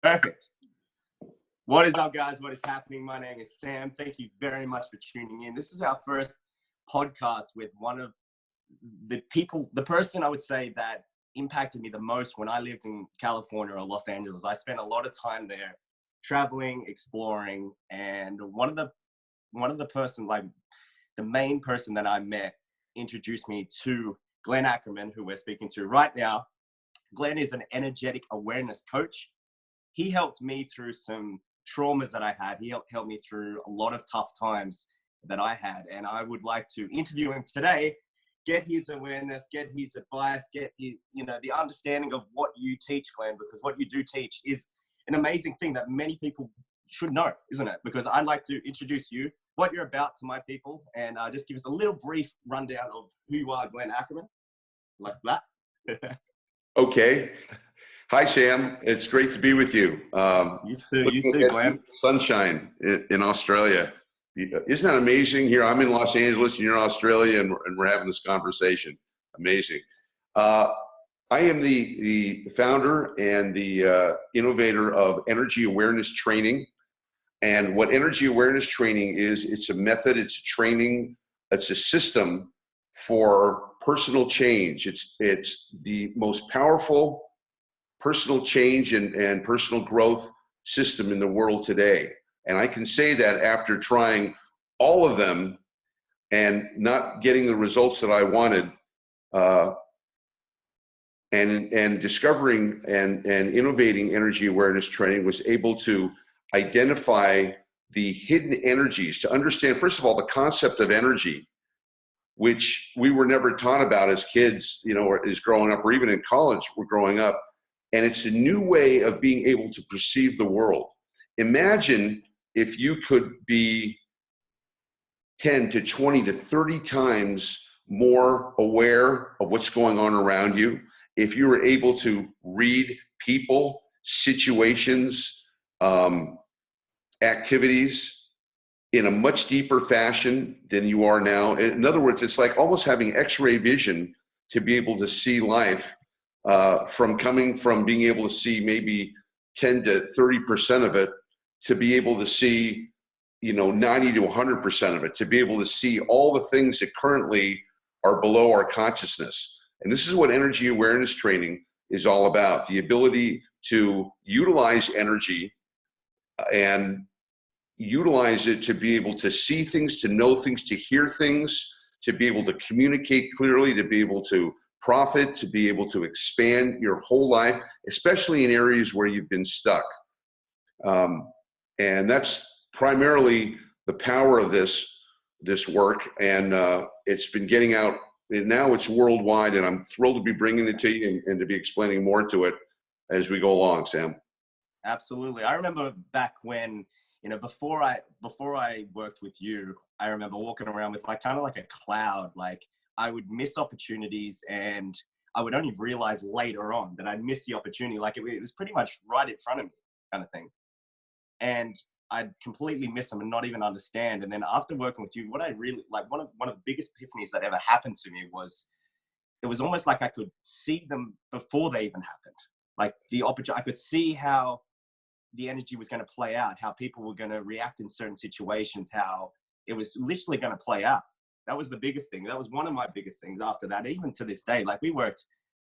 Perfect. What is up, guys? What is happening? My name is Sam. Thank you very much for tuning in. This is our first podcast with one of the person I would say that impacted me the most when I lived in California or Los Angeles. I spent a lot of time there traveling, exploring, and one of the person, like the main person that I met introduced me to Glenn Ackerman, who we're speaking to right now. Glenn is an energetic awareness coach. He helped me through some traumas that I had. He helped me through a lot of tough times that I had. And I would like to interview him today, get his awareness, get his advice, get his, the understanding of what you teach, Glenn, because what you do teach is an amazing thing that many people should know, isn't it? Because I'd like to introduce you, what you're about to my people, and just give us a little brief rundown of who you are, Glenn Ackerman, like that. Okay. Hi, Sam. It's great to be with you. You too, Glenn. Sunshine in Australia. Isn't that amazing? Here, I'm in Los Angeles and you're in Australia, and we're having this conversation. Amazing. I am the founder and the innovator of energy awareness training. And what energy awareness training is, it's a method, it's a training, it's a system for personal change. It's the most powerful personal change and personal growth system in the world today. And I can say that after trying all of them and not getting the results that I wanted, and discovering and innovating energy awareness training, was able to identify the hidden energies, to understand, first of all, the concept of energy, which we were never taught about as kids, or as growing up, or even in college, we're growing up. And it's a new way of being able to perceive the world. Imagine if you could be 10 to 20 to 30 times more aware of what's going on around you. If you were able to read people, situations, activities in a much deeper fashion than you are now. In other words, it's like almost having X-ray vision to be able to see life, coming from being able to see maybe 10 to 30% of it, to be able to see 90 to 100% of it, to be able to see all the things that currently are below our consciousness. And this is what energy awareness training is all about: the ability to utilize energy and utilize it to be able to see things, to know things, to hear things, to be able to communicate clearly, to be able to profit, to be able to expand your whole life, especially in areas where you've been stuck. And that's primarily the power of this work. And it's been getting out, and now it's worldwide, and I'm thrilled to be bringing it to you and to be explaining more to it as we go along, Sam. Absolutely. I remember back when, before I worked with you, I remember walking around with kind of like a cloud. Like, I would miss opportunities, and I would only realize later on that I'd missed the opportunity. Like, it was pretty much right in front of me, kind of thing. And I'd completely miss them and not even understand. And then after working with you, what I really like, one of the biggest epiphanies that ever happened to me was, it was almost like I could see them before they even happened. Like, the opportunity, I could see how the energy was going to play out, how people were going to react in certain situations, how it was literally going to play out. That was the biggest thing. That was one of my biggest things after that, even to this day. Like, we worked,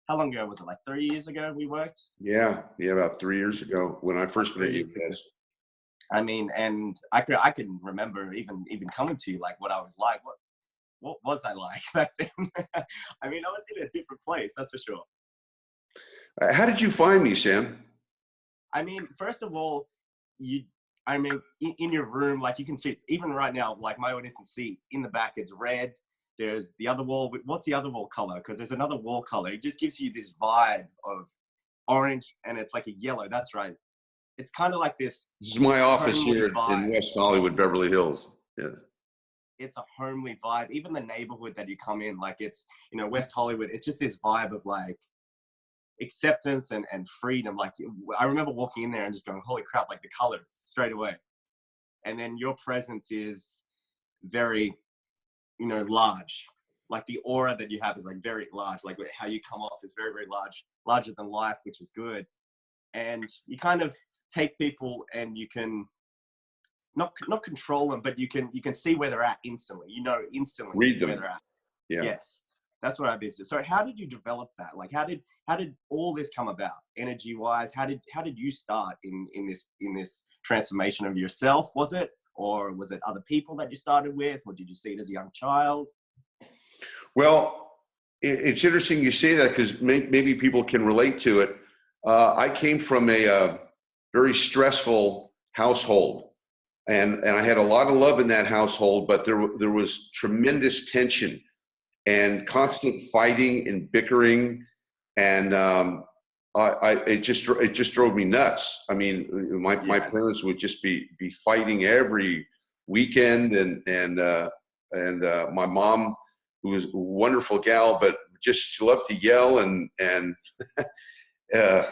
how long ago was it? Like 3 years ago we worked? Yeah, about 3 years ago when I first met you. I mean, and I can remember even coming to you, like what I was like. What was I like back then? I mean, I was in a different place, that's for sure. How did you find me, Sam? I mean, first of all, in your room, like, you can see, even right now, like, my audience can see in the back, it's red. There's the other wall. What's the other wall color? Because there's another wall color. It just gives you this vibe of orange, and it's like a yellow. That's right. It's kind of like this. This is my office here in West Hollywood, Beverly Hills. Yes. It's a homely vibe. Even the neighborhood that you come in, like, it's, West Hollywood, it's just this vibe of like acceptance and freedom. Like, I remember walking in there and just going, holy crap, like the colors straight away. And then your presence is very, large. Like, the aura that you have is like very large. Like, how you come off is very, very large, larger than life, which is good. And you kind of take people and you can not control them, but you can see where they're at instantly. You know instantly Read them. where they're at. Yeah. Yes, that's what I've been. So how did you develop that? Like, how did all this come about, energy wise? How did you start in this transformation of yourself? Was it, or was it other people that you started with, or did you see it as a young child? Well, it's interesting you say that, because maybe people can relate to it. I came from a very stressful household. And I had a lot of love in that household, but there was tremendous tension and constant fighting and bickering, and it just drove me nuts. I mean, my parents would just be fighting every weekend, and my mom, who was a wonderful gal, but just she loved to yell, and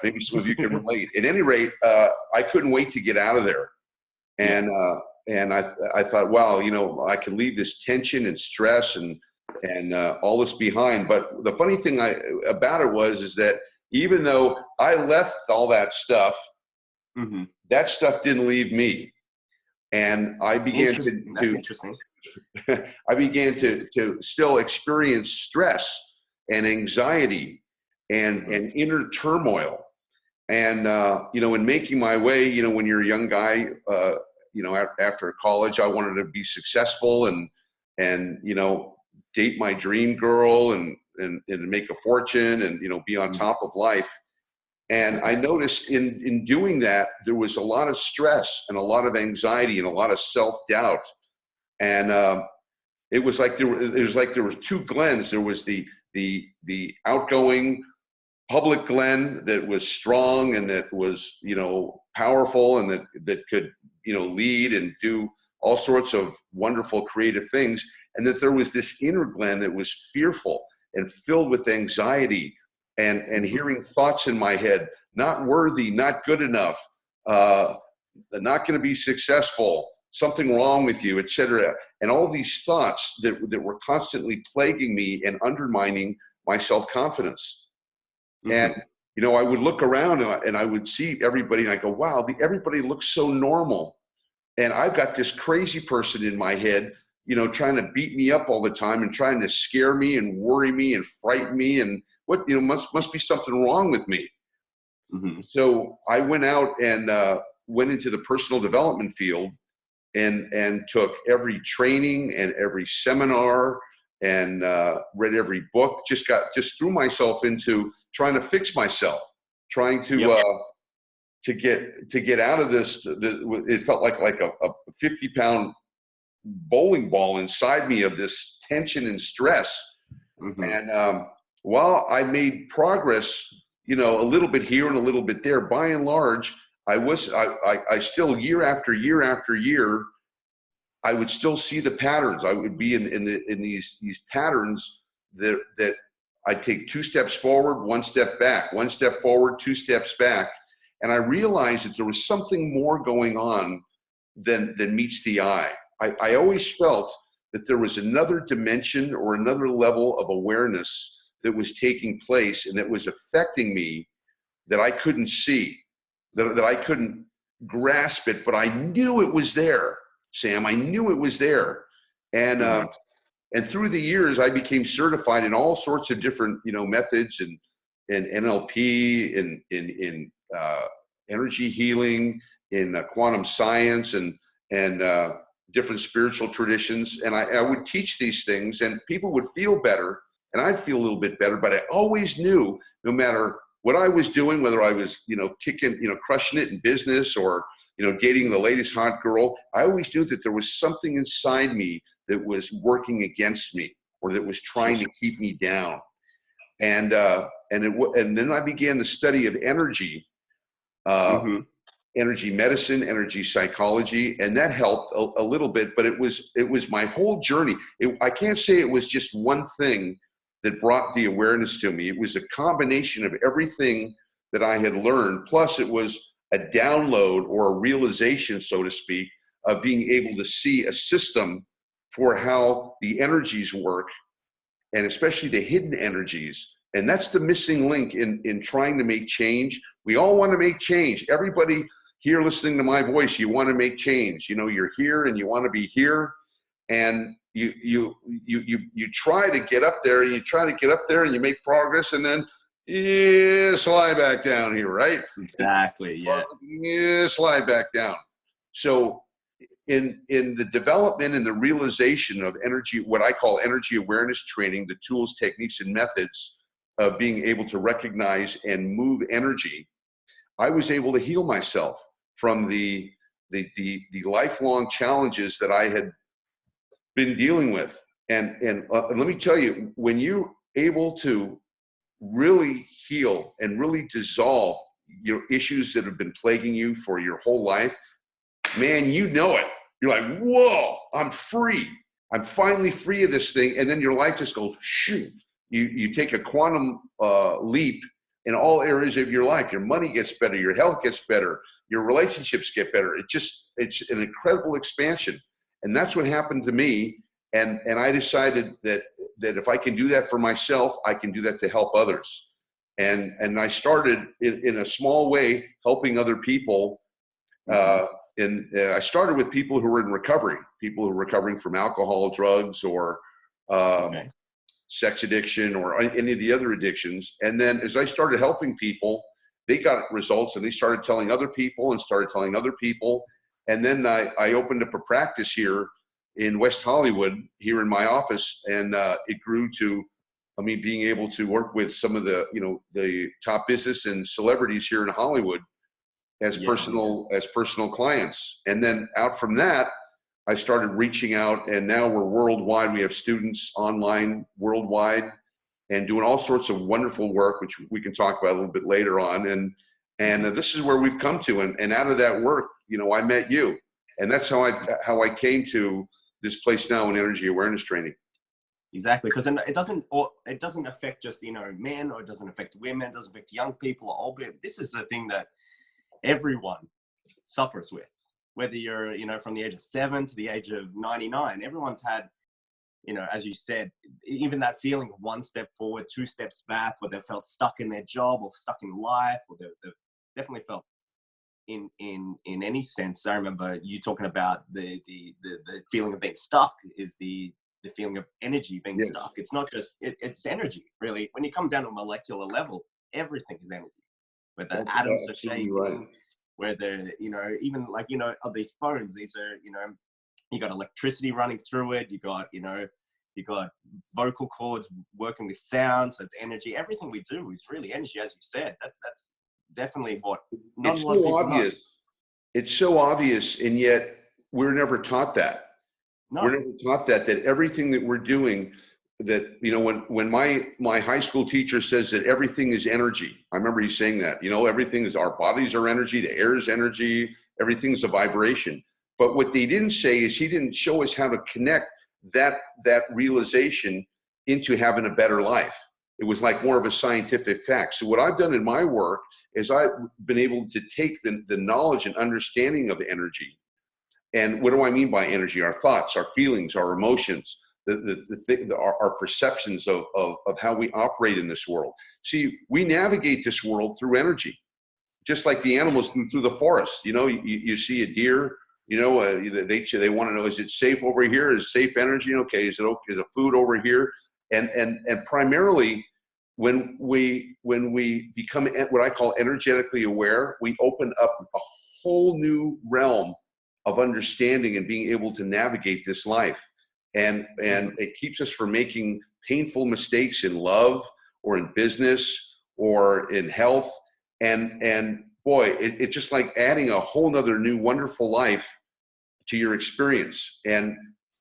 maybe some of you can relate. At any rate, I couldn't wait to get out of there. And I thought, wow, you know, I can leave this tension and stress and all this behind. But the funny thing about it is that even though I left all that stuff, that stuff didn't leave me. And I began I began to still experience stress and anxiety and inner turmoil. And, you know, in making my way, you know, when you're a young guy, you know, after college, I wanted to be successful and, you know, date my dream girl and make a fortune and, you know, be on top of life. And I noticed in doing that, there was a lot of stress and a lot of anxiety and a lot of self-doubt. And it was like there were two Glens. There was the outgoing public Glenn that was strong and that was, you know, powerful and that could, you know, lead and do all sorts of wonderful creative things. And that there was this inner Glenn that was fearful and filled with anxiety and hearing thoughts in my head, not worthy, not good enough, not going to be successful, something wrong with you, etc. And all these thoughts that were constantly plaguing me and undermining my self-confidence. And, you know, I would look around and I would see everybody and I go, wow, everybody looks so normal. And I've got this crazy person in my head, you know, trying to beat me up all the time and trying to scare me and worry me and frighten me. And what, you know, must be something wrong with me. So I went out and went into the personal development field and took every training and every seminar and read every book, just threw myself into trying to fix myself, trying to get out of this. It felt like a 50-pound bowling ball inside me of this tension and stress. And while I made progress, you know, a little bit here and a little bit there, by and large, I still, year after year after year, I would still see the patterns. I would be in these patterns that I take 2 steps forward, 1 step back, 1 step forward, 2 steps back. And I realized that there was something more going on than meets the eye. I always felt that there was another dimension or another level of awareness that was taking place and that was affecting me that I couldn't see, that I couldn't grasp it, but I knew it was there, Sam. I knew it was there. And through the years, I became certified in all sorts of different, you know, methods and NLP, in energy healing, in quantum science, and different spiritual traditions. And I would teach these things, and people would feel better, and I'd feel a little bit better. But I always knew, no matter what I was doing, whether I was, you know, crushing it in business or, you know, dating the latest hot girl, I always knew that there was something inside me that was working against me, or that was trying to keep me down. And then I began the study of energy, energy medicine, energy psychology, and that helped a little bit. But it was my whole journey. I can't say it was just one thing that brought the awareness to me. It was a combination of everything that I had learned, plus it was a download or a realization, so to speak, of being able to see a system for how the energies work, and especially the hidden energies. And that's the missing link in trying to make change. We all want to make change. Everybody, here listening to my voice, you want to make change. You know, you're here and you want to be here, and you try to get up there, and you try to get up there, and you make progress, and then slide back down here, right? Exactly. Yeah. Slide back down. So in the development and the realization of energy, what I call energy awareness training, the tools, techniques, and methods of being able to recognize and move energy, I was able to heal myself from the lifelong challenges that I had been dealing with. And let me tell you, when you're able to really heal and really dissolve your issues that have been plaguing you for your whole life, man, you know it. You're like, whoa, I'm free. I'm finally free of this thing. And then your life just goes, shoot. You take a quantum leap in all areas of your life. Your money gets better. Your health gets better. Your relationships get better. It's an incredible expansion. And that's what happened to me. And I decided that if I can do that for myself, I can do that to help others. And I started in a small way helping other people. I started with people who were in recovery, people who were recovering from alcohol, drugs, or sex addiction, or any of the other addictions. And then as I started helping people, they got results, and they started telling other people and started telling other people. And then I opened up a practice here in West Hollywood, here in my office, and it grew to me being able to work with some of the top business and celebrities here in Hollywood as personal clients. And then out from that, I started reaching out, and now we're worldwide. We have students online worldwide and doing all sorts of wonderful work, which we can talk about a little bit later on. And this is where we've come to. And out of that work, I met you, and that's how I came to this place now in energy awareness training. Exactly, because it doesn't affect just men, or it doesn't affect women, it doesn't affect young people or old people. This is a thing that everyone suffers with, whether you're from the age of 7 to the age of 99. Everyone's had, as you said, even that feeling of 1 step forward, 2 steps back, or they've felt stuck in their job or stuck in life, or they've definitely felt in any sense. I remember you talking about the feeling of being stuck is the feeling of energy being stuck. It's not just it's energy, really. When you come down to a molecular level, everything is energy. Where the atoms are shaking, right. Where they're, even like, of these phones, these are, you got electricity running through it. You got vocal cords working with sound. So it's energy. Everything we do is really energy, as you said. That's definitely what not it's a lot of people obvious. Know. It's so obvious. And yet we're never taught that. No. We're never taught that everything that we're doing, that, when my high school teacher says that everything is energy, I remember he saying that, everything is, our bodies are energy, the air is energy, everything's a vibration. But what they didn't say is he didn't show us how to connect that realization into having a better life. It was like more of a scientific fact. So what I've done in my work is I've been able to take the knowledge and understanding of energy. And what do I mean by energy? Our thoughts, our feelings, our emotions, our perceptions of how we operate in this world. See, we navigate this world through energy, just like the animals through the forest. You see a deer, they want to know, is it safe over here? Is safe energy? Okay, is it food over here? And primarily, when we become what I call energetically aware, we open up a whole new realm of understanding and being able to navigate this life. And it keeps us from making painful mistakes in love or in business or in health. And boy, it's just like adding a whole nother new wonderful life to your experience. And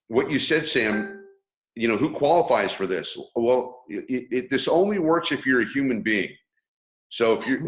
what you said, Sam, who qualifies for this? Well, this only works if you're a human being. So if you're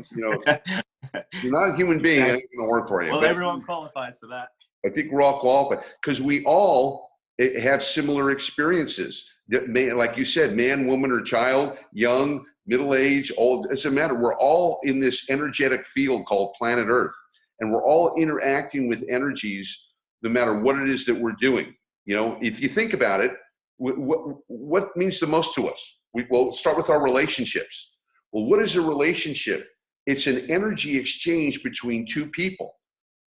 not a human being, it ain't gonna work for you. Well, everyone qualifies for that. I think we're all qualified because we all have similar experiences. Like you said, man, woman, or child, young, middle age, old, it doesn't matter. We're all in this energetic field called planet Earth, and we're all interacting with energies no matter what it is that we're doing. If you think about it, what means the most to us? We'll start with our relationships. Well, what is a relationship? It's an energy exchange between two people.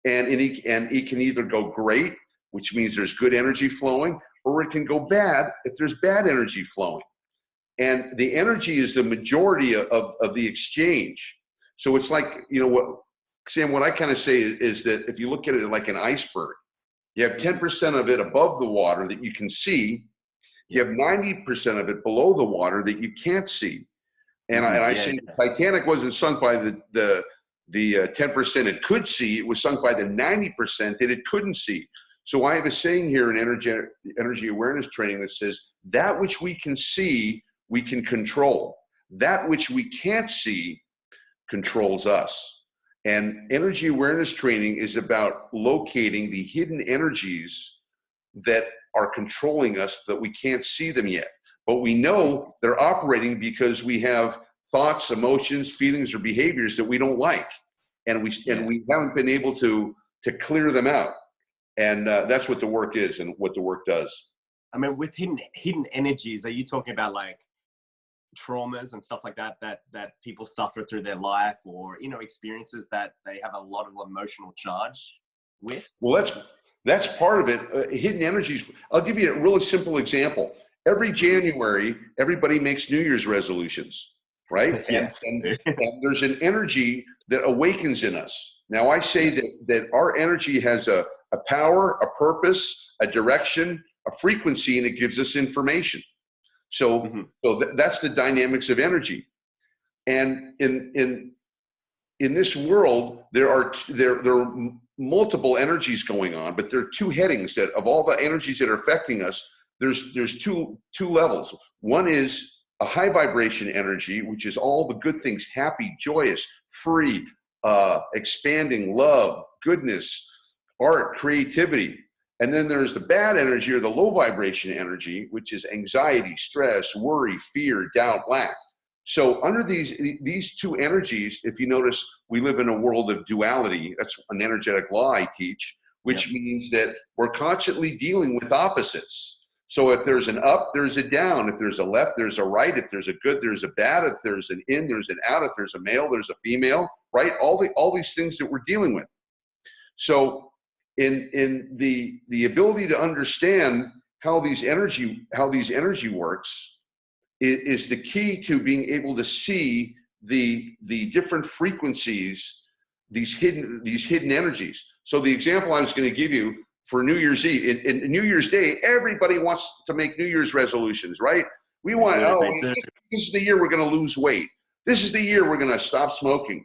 and it can either go great, which means there's good energy flowing, or it can go bad if there's bad energy flowing. And the energy is the majority of the exchange. So it's like, Sam, what I kind of say is that if you look at it like an iceberg, you have 10% of it above the water that you can see. You have 90% of it below the water that you can't see. And I say Titanic wasn't sunk by the 10% it could see. It was sunk by the 90% that it couldn't see. So I have a saying here in energy awareness training that says, that which we can see, we can control. That which we can't see controls us. And energy awareness training is about locating the hidden energies that are controlling us, but we can't see them yet. But we know they're operating because we have thoughts, emotions, feelings, or behaviors that we don't like. And we haven't been able to clear them out. And that's what the work is and what the work does. I mean, with hidden energies, are you talking about like traumas and stuff like that people suffer through their life, or experiences that they have a lot of emotional charge with? Well, that's part of it. Hidden energies. I'll give you a really simple example. Every January, everybody makes New Year's resolutions, right? Yes. And there's an energy that awakens in us. Now, I say that our energy has a power, a purpose, a direction, a frequency, and it gives us information. So that's the dynamics of energy. And in this world, there are multiple energies going on, but there are two headings that of all the energies that are affecting us, there's two levels. One is a high vibration energy, which is all the good things, happy, joyous, free, expanding, love, goodness, art, creativity. And then there's the bad energy, or the low vibration energy, which is anxiety, stress, worry, fear, doubt, lack. So under these two energies, if you notice, we live in a world of duality. That's an energetic law I teach, which means that we're constantly dealing with opposites. So if there's an up, there's a down. If there's a left, there's a right. If there's a good, there's a bad. If there's an in, there's an out. If there's a male, there's a female, right? All these things that we're dealing with. So in the ability to understand how these energy works is the key to being able to see the different frequencies, these hidden energies. So the example I was going to give you for New Year's Eve, in New Year's Day, everybody wants to make New Year's resolutions, right? We want, this is the year we're going to lose weight. This is the year we're going to stop smoking.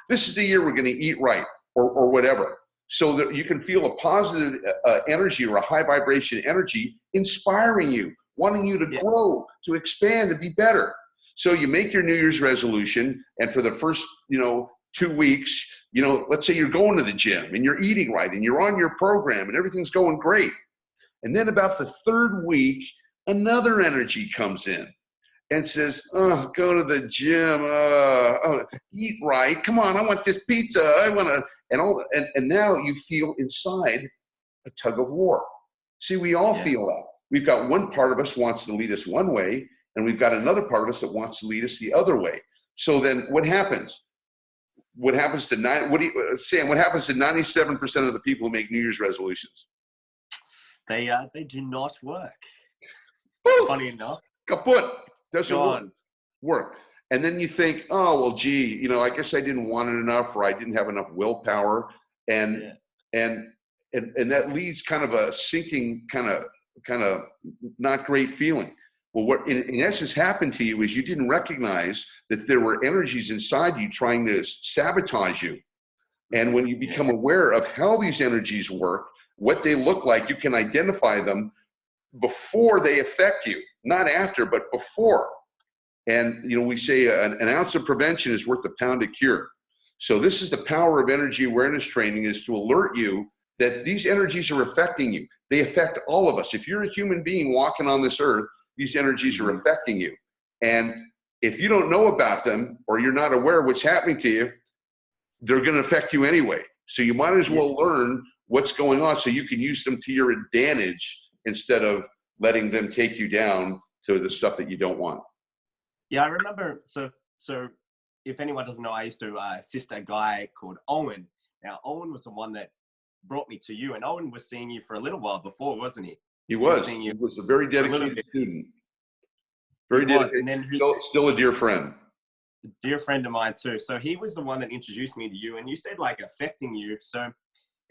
This is the year we're going to eat right, or whatever. So that you can feel a positive energy, or a high vibration energy inspiring you, wanting you to grow, to expand, to be better. So you make your New Year's resolution, and for the first 2 weeks, let's say you're going to the gym and you're eating right and you're on your program and everything's going great. And then about the third week, another energy comes in and says, oh, go to the gym, eat right. Come on, I want this pizza. I want to, and now you feel inside a tug of war. See, we all feel that. We've got one part of us wants to lead us one way, and we've got another part of us that wants to lead us the other way. So then what happens? What happens to Sam, what happens to 97% of the people who make New Year's resolutions? They do not work. Woo! Funny enough. Kaput. Doesn't work. And then you think, oh, well, gee, I guess I didn't want it enough, or I didn't have enough willpower. And that leads kind of a sinking, kind of not great feeling. Well, what in essence happened to you is you didn't recognize that there were energies inside you trying to sabotage you. And when you become aware of how these energies work, what they look like, you can identify them before they affect you, not after, but before. And, we say an ounce of prevention is worth a pound of cure. So this is the power of energy awareness training, is to alert you that these energies are affecting you. They affect all of us. If you're a human being walking on this earth, these energies are affecting you. And if you don't know about them, or you're not aware of what's happening to you, they're going to affect you anyway. So you might as well learn what's going on so you can use them to your advantage, instead of letting them take you down to the stuff that you don't want. Yeah, I remember. So if anyone doesn't know, I used to assist a guy called Owen. Now, Owen was the one that brought me to you. And Owen was seeing you for a little while before, wasn't he? He was. Seeing He you was a very for a little dedicated bit. student. He Very was, dedicated. and then Still a dear friend. a dear friend of mine too. So he was the one that introduced me to you, and you said like affecting you. So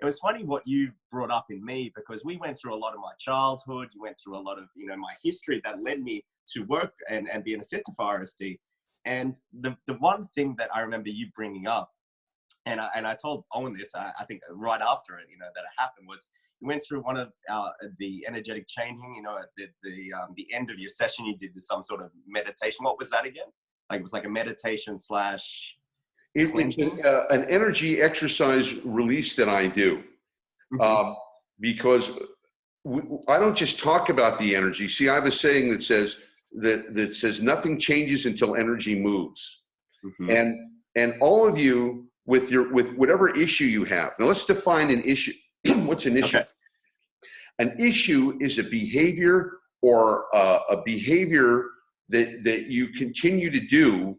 it was funny what you brought up in me, because we went through a lot of my childhood. You went through a lot of, you know, my history that led me to work and be an assistant for RSD. And the one thing that I remember you bringing up, and I told Owen this, I think right after it, you know, that it happened, was you went through one of the energetic changing, you know, at the end of your session, you did some sort of meditation. What was that again? Like, it was like a meditation slash It's an energy exercise release that I do, because I don't just talk about the energy. See, I have a saying that says nothing changes until energy moves. And all of you with whatever issue you have. Now let's define an issue. What's an issue? Okay. An issue is a behavior or a behavior that you continue to do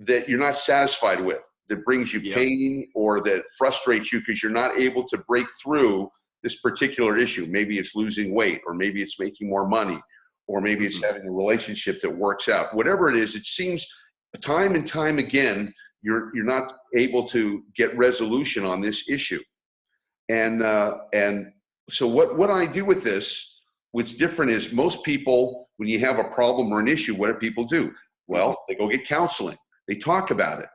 that you're not satisfied with, that brings you pain or that frustrates you because you're not able to break through this particular issue. Maybe it's losing weight, or maybe it's making more money, or maybe it's having a relationship that works out. Whatever it is, it seems time and time again, you're not able to get resolution on this issue. And so what I do with this, what's different is most people, when you have a problem or an issue, what do people do? Well, they go get counseling. They talk about it.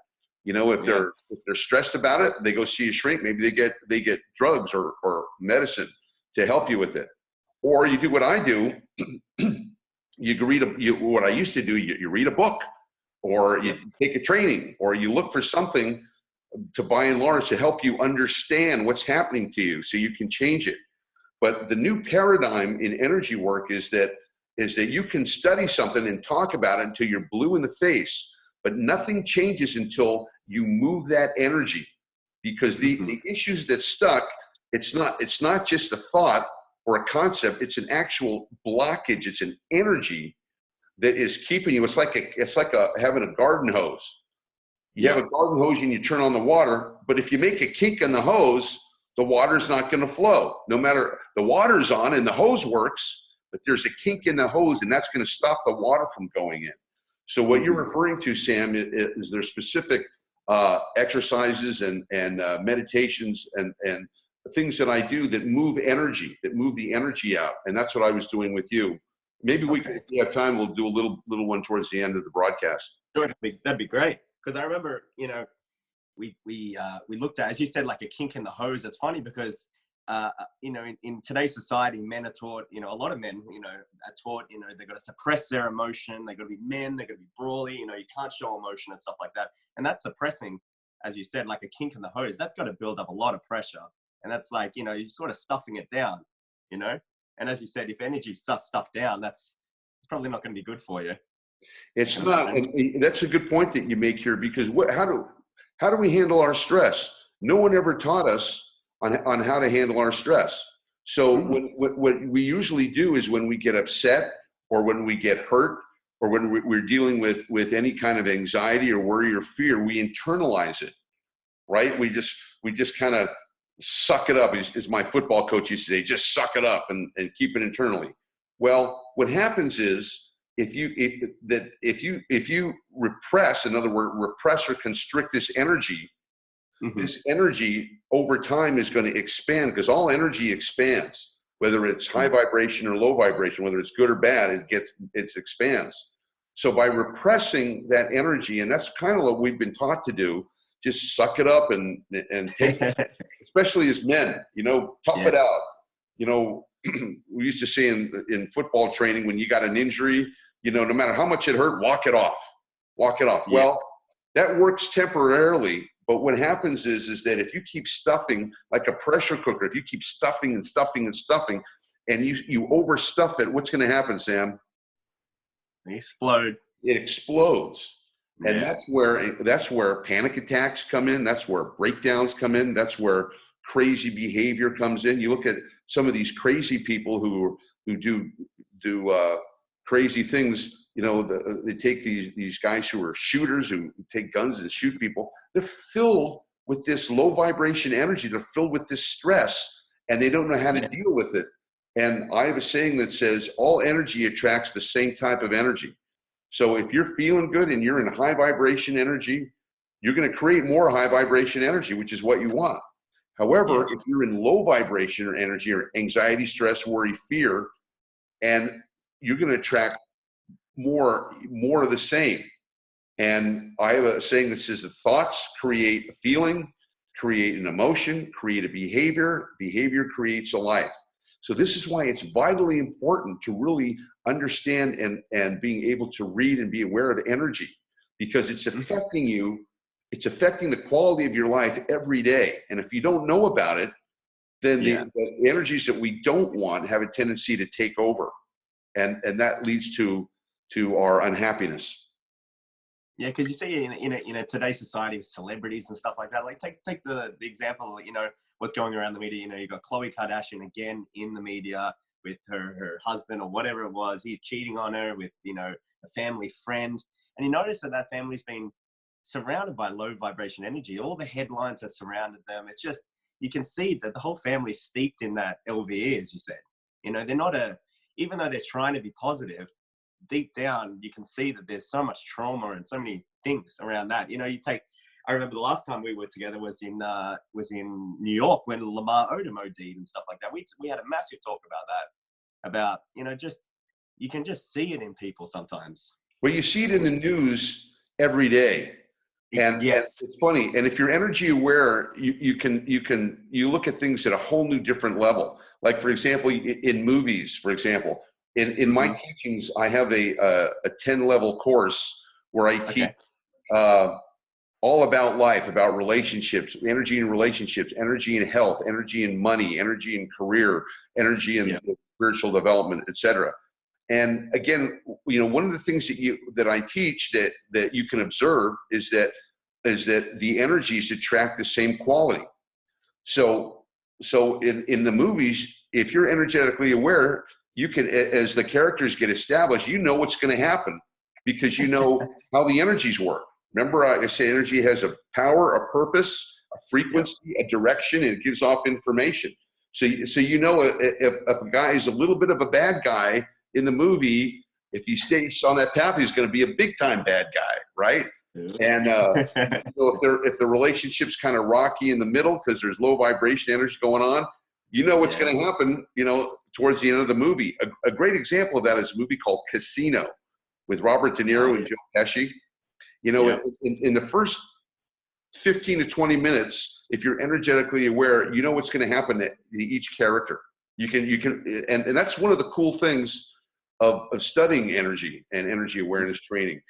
You know, if they're stressed about it, they go see a shrink. Maybe they get drugs or medicine to help you with it. Or you do what I do. What I used to do. You read a book, or you take a training, or you look for something to, by and large, to help you understand what's happening to you, so you can change it. But the new paradigm in energy work is that you can study something and talk about it until you're blue in the face. But nothing changes until you move that energy, because the issues that stuck, it's not just a thought or a concept. It's an actual blockage. It's an energy that is keeping you. It's like having a garden hose. You have a garden hose and you turn on the water, but if you make a kink in the hose, the water's not going to flow. No matter, the water's on and the hose works, but there's a kink in the hose, and that's going to stop the water from going in. So what you're referring to, Sam, is there's specific exercises and meditations and things that I do that move energy, that move the energy out. And that's what I was doing with you. Maybe if we have time, we'll do a little one towards the end of the broadcast. Sure, that'd be great. Because I remember, you know, we looked at, as you said, like a kink in the hose. It's funny because you know, in today's society, men are taught, you know, a lot of men, you know, are taught, you know, they've got to suppress their emotion. They've got to be men. They've got to be brawly. You know, you can't show emotion and stuff like that. And that's suppressing, as you said, like a kink in the hose. That's got to build up a lot of pressure. And that's like, you know, you're sort of stuffing it down, you know. And as you said, if energy's stuffed down, it's probably not going to be good for you. It's not, and that's a good point that you make here, because how do we handle our stress? No one ever taught us on how to handle our stress. So what we usually do is, when we get upset, or when we get hurt, or when we're dealing with any kind of anxiety or worry or fear, we internalize it, right? We just kind of suck it up, as my football coach used to say, just suck it up and keep it internally. Well, what happens is, if you repress, in other words, repress or constrict this energy, this energy over time is going to expand, because all energy expands, whether it's high vibration or low vibration, whether it's good or bad, it expands. So by repressing that energy, and that's kind of what we've been taught to do, just suck it up and take it, especially as men, you know, tough it out. You know, we used to say in football training, when you got an injury, you know, no matter how much it hurt, walk it off. Well, that works temporarily. But what happens is that if you keep stuffing like a pressure cooker, if you keep stuffing and stuffing and stuffing, and you overstuff it, what's going to happen, Sam? Explode. It explodes. And that's where panic attacks come in. That's where breakdowns come in. That's where crazy behavior comes in. You look at some of these crazy people who do crazy things. You know, they take these guys who are shooters, who take guns and shoot people. They're filled with this low vibration energy. They're filled with this stress, and they don't know how to deal with it. And I have a saying that says, all energy attracts the same type of energy. So if you're feeling good and you're in high vibration energy, you're going to create more high vibration energy, which is what you want. However, if you're in low vibration or energy, or anxiety, stress, worry, fear, and you're going to attract more of the same. And I have a saying that says that thoughts create a feeling, create an emotion, create a behavior, behavior creates a life. So this is why it's vitally important to really understand and being able to read and be aware of energy, because it's affecting you. It's affecting the quality of your life every day. And if you don't know about it, then the energies that we don't want have a tendency to take over. And that leads to our unhappiness. Yeah, because you see in today's society with celebrities and stuff like that. Like take the example, what's going around the media. You got Khloe Kardashian again in the media with her husband or whatever it was. He's cheating on her with a family friend, and you notice that family's been surrounded by low vibration energy. All the headlines that surrounded them, it's just, you can see that the whole family's steeped in that LVE, as you said. They're not even though they're trying to be positive, deep down, you can see that there's so much trauma and so many things around that. I remember the last time we were together was in New York when Lamar Odom OD'd and stuff like that. We had a massive talk about just, you can just see it in people sometimes. Well, you see it in the news every day. And yes, it's funny. And if you're energy aware, you look at things at a whole new different level. Like, for example, in movies, for example, in my teachings, I have a 10-level course where I teach all about life, about relationships, energy in relationships, energy in health, energy in money, energy in career, energy in spiritual development, etc. And again, one of the things that I teach that you can observe is that the energies attract the same quality. So in the movies, if you're energetically aware, you can, as the characters get established, what's going to happen because you know how the energies work. Remember, I say energy has a power, a purpose, a frequency, a direction, and it gives off information. So if a guy is a little bit of a bad guy in the movie, if he stays on that path, he's going to be a big time bad guy, right? And if the relationship's kind of rocky in the middle because there's low vibration energy going on, what's going to happen, towards the end of the movie. A great example of that is a movie called Casino with Robert De Niro and Joe Pesci. In the first 15 to 20 minutes, if you're energetically aware, what's going to happen to each character. You can, and that's one of the cool things of studying energy and energy awareness training.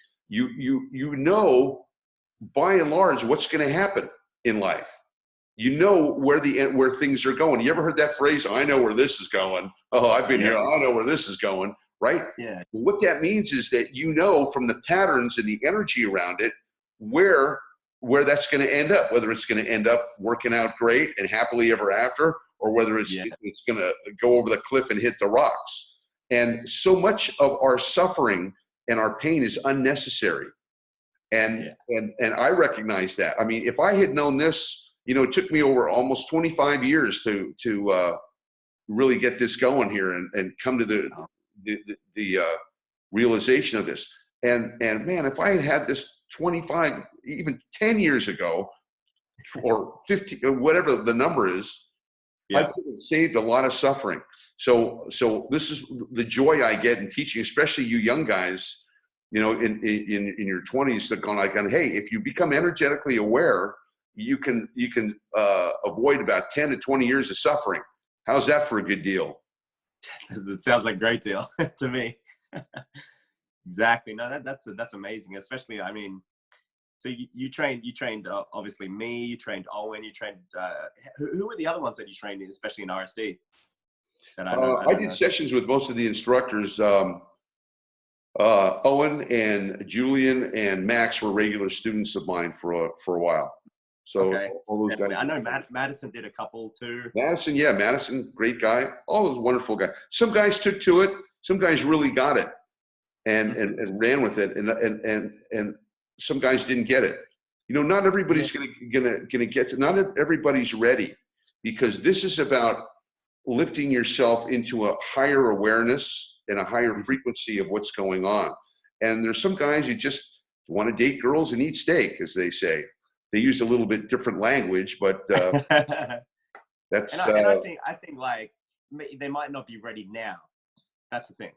By and large, what's going to happen in life. Where things are going. You ever heard that phrase? I know where this is going. Oh, I've been here. I know where this is going. Right? Yeah. What that means is that from the patterns and the energy around it, where that's going to end up, whether it's going to end up working out great and happily ever after, or whether it's going to go over the cliff and hit the rocks. And so much of our suffering and our pain is unnecessary. And I recognize that. I mean, if I had known this, it took me over almost 25 years to really get this going here and come to the realization of this. And man, if I had this 25, even 10 years ago, or 50, or whatever the number is, I could have saved a lot of suffering. So this is the joy I get in teaching, especially you young guys, in your 20s, that going like, hey, if you become energetically aware, you can avoid about 10 to 20 years of suffering. How's that for a good deal? It sounds like a great deal to me. Exactly. No, that's amazing. Especially, I mean, so you trained obviously me, you trained Owen, you trained, who were the other ones that you trained in, especially in RSD? I did sessions with most of the instructors. Owen and Julian and Max were regular students of mine for a while. So all those guys. I know Madison did a couple too. Madison, great guy. All those wonderful guys. Some guys took to it. Some guys really got it and ran with it. And some guys didn't get it. You know, not everybody's gonna get to, not everybody's ready, because this is about lifting yourself into a higher awareness and a higher frequency of what's going on. And there's some guys who just want to date girls and eat steak, as they say. They use a little bit different language, but that's. And I think like they might not be ready now. That's the thing.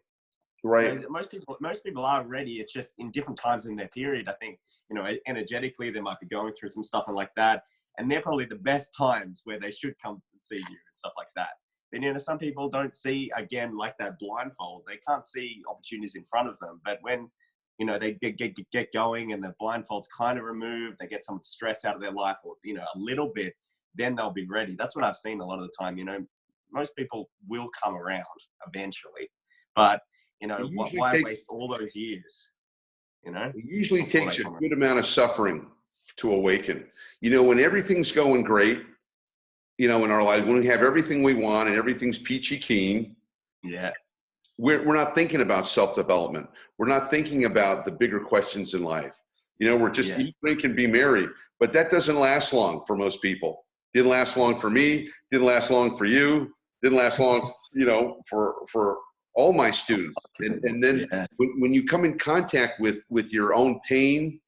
Right. Most people are ready. It's just in different times in their period. I think, you know, energetically they might be going through some stuff and like that. And they're probably the best times where they should come and see you and stuff like that. But, you know, some people don't see, again, like that blindfold. They can't see opportunities in front of them. But when, you know, they get going and the blindfold's kind of removed, they get some stress out of their life, or, you know, a little bit, then they'll be ready. That's what I've seen a lot of the time. You know, most people will come around eventually. But, you know, why waste all those years? You know, it usually takes a good amount of suffering to awaken. You know, when everything's going great, you know, in our lives, when we have everything we want and everything's peachy keen, yeah, we're not thinking about self-development. We're not thinking about the bigger questions in life. You know, we're just eat, drink, and be merry. But that doesn't last long for most people. Didn't last long for me. Didn't last long for you. Didn't last long, you know, for all my students. And then when you come in contact with your own pain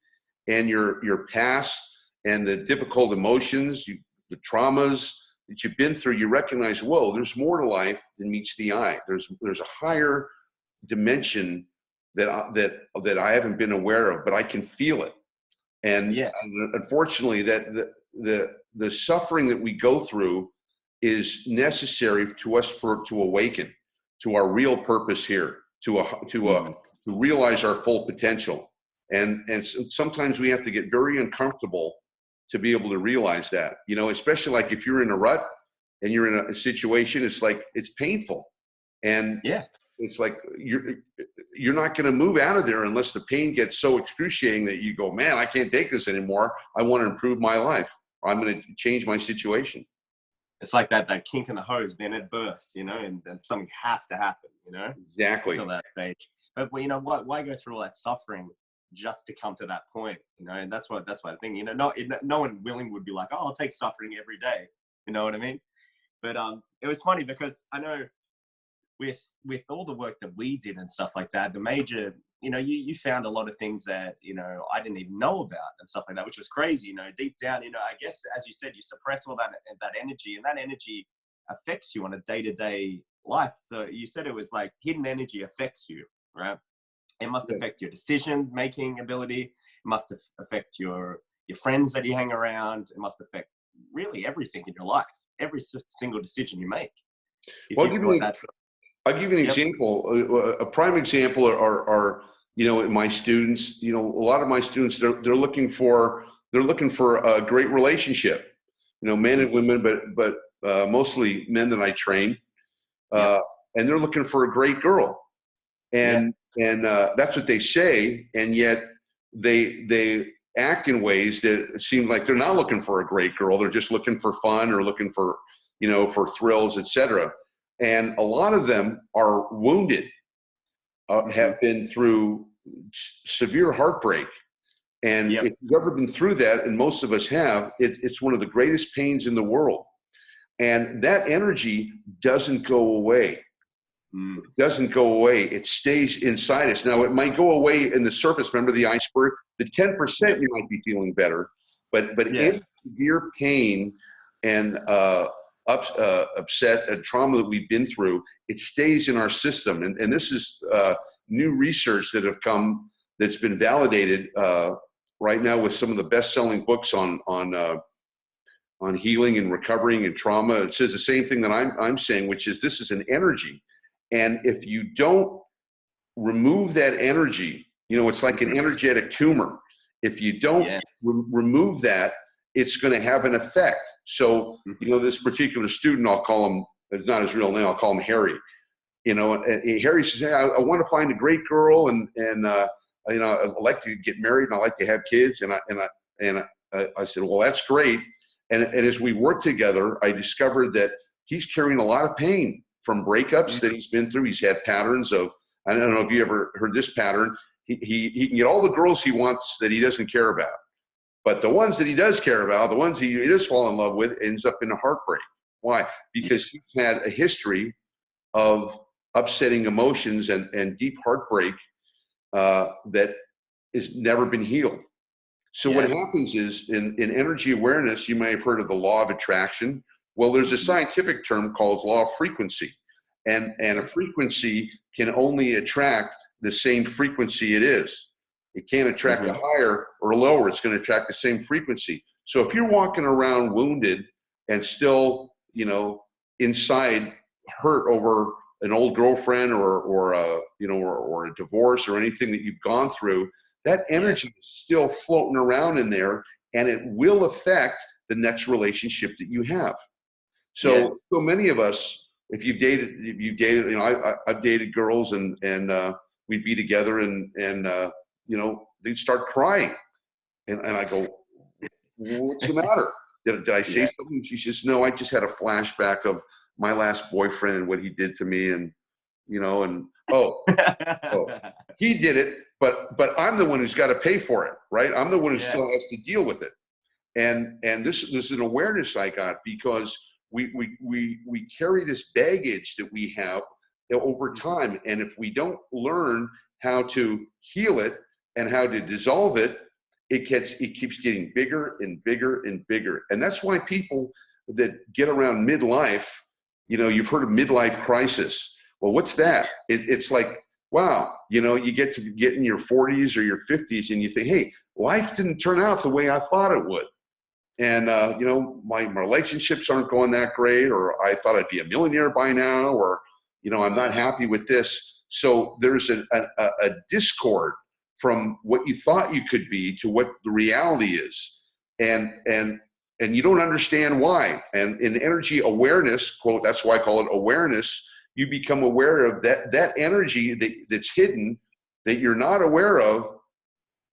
and your past and the difficult emotions, the traumas that you've been through, you recognize, whoa, there's more to life than meets the eye. There's a higher dimension that I haven't been aware of, but I can feel it. And unfortunately, that the suffering that we go through is necessary to us to awaken to our real purpose here, to realize our full potential. And sometimes we have to get very uncomfortable to be able to realize that, you know, especially like if you're in a rut and you're in a situation, it's like, it's painful. And it's like, you're not going to move out of there unless the pain gets so excruciating that you go, man, I can't take this anymore. I want to improve my life. I'm going to change my situation. It's like that kink in the hose, then it bursts, you know, and then something has to happen, you know, exactly until that stage. But you know, why go through all that suffering just to come to that point, you know? And that's what I think, you know, no one willing would be like, oh, I'll take suffering every day, you know what I mean? But it was funny because I know with all the work that we did and stuff like that, the major, you know, you found a lot of things that, you know, I didn't even know about and stuff like that, which was crazy. You know, deep down, you know, I guess, as you said, you suppress all that energy, and that energy affects you on a day-to-day life. So you said it was like hidden energy affects you, right? It must affect your decision-making ability. It must affect your friends that you hang around. It must affect really everything in your life, every single decision you make. I'll give you an example. A prime example are you know, my students. You know, a lot of my students, they're looking for a great relationship. You know, men and women, but mostly men that I train, and they're looking for a great girl, and that's what they say, and yet they act in ways that seem like they're not looking for a great girl. They're just looking for fun or looking for, you know, for thrills, etc. And a lot of them are wounded, have been through severe heartbreak. And if you've ever been through that, and most of us have, it's one of the greatest pains in the world. And that energy doesn't go away. It doesn't go away. It stays inside us. Now, it might go away in the surface. Remember the iceberg? The 10% you might be feeling better. But in severe pain and upset and trauma that we've been through, it stays in our system. And this is new research that have come that's been validated right now with some of the best-selling books on healing and recovering and trauma. It says the same thing that I'm saying, which is this is an energy. And if you don't remove that energy, you know, it's like an energetic tumor. If you don't remove that, it's going to have an effect. So, you know, this particular student, I'll call him, it's not his real name, I'll call him Harry. You know, and Harry says, hey, I want to find a great girl, and you know, I'd like to get married, and I'd like to have kids. And I said, well, that's great. And as we worked together, I discovered that he's carrying a lot of pain from breakups that he's been through. He's had patterns of, I don't know if you ever heard this pattern. He can get all the girls he wants that he doesn't care about. But the ones that he does care about, the ones he does fall in love with, ends up in a heartbreak. Why? Because he's had a history of upsetting emotions and deep heartbreak that has never been healed. So what happens is in energy awareness, you may have heard of the law of attraction. Well, there's a scientific term called law of frequency. And a frequency can only attract the same frequency it is. It can't attract a higher or lower. It's going to attract the same frequency. So if you're walking around wounded and still, inside hurt over an old girlfriend or a divorce or anything that you've gone through, that energy is still floating around in there, and it will affect the next relationship that you have. So many of us, if you've dated, I've dated girls and we'd be together and they'd start crying. And I go, what's the matter? Did I say something? She says, no, I just had a flashback of my last boyfriend and what he did to me. And, he did it, but I'm the one who's got to pay for it, right? I'm the one who still has to deal with it. And this is an awareness I got because we carry this baggage that we have over time. And if we don't learn how to heal it and how to dissolve it, it keeps getting bigger and bigger and bigger. And that's why people that get around midlife, you've heard of midlife crisis. Well, what's that? It's like, wow, you get in your 40s or your 50s and you think, hey, life didn't turn out the way I thought it would. And, my relationships aren't going that great, or I thought I'd be a millionaire by now, or, I'm not happy with this. So there's a discord from what you thought you could be to what the reality is. And you don't understand why. And in energy awareness, quote, that's why I call it awareness, you become aware of that energy that's hidden, that you're not aware of,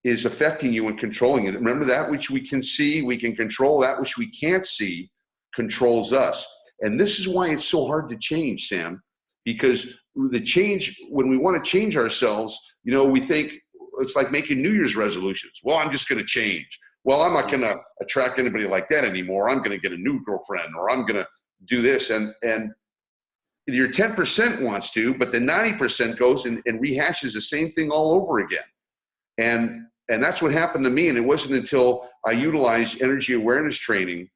is affecting you and controlling you. Remember, that which we can see, we can control. That which we can't see controls us. And this is why it's so hard to change, Sam, because the change, when we want to change ourselves, we think it's like making New Year's resolutions. Well, I'm just going to change. Well, I'm not going to attract anybody like that anymore. I'm going to get a new girlfriend, or I'm going to do this. And your 10% wants to, but the 90% goes and rehashes the same thing all over again. And that's what happened to me. And it wasn't until I utilized energy awareness training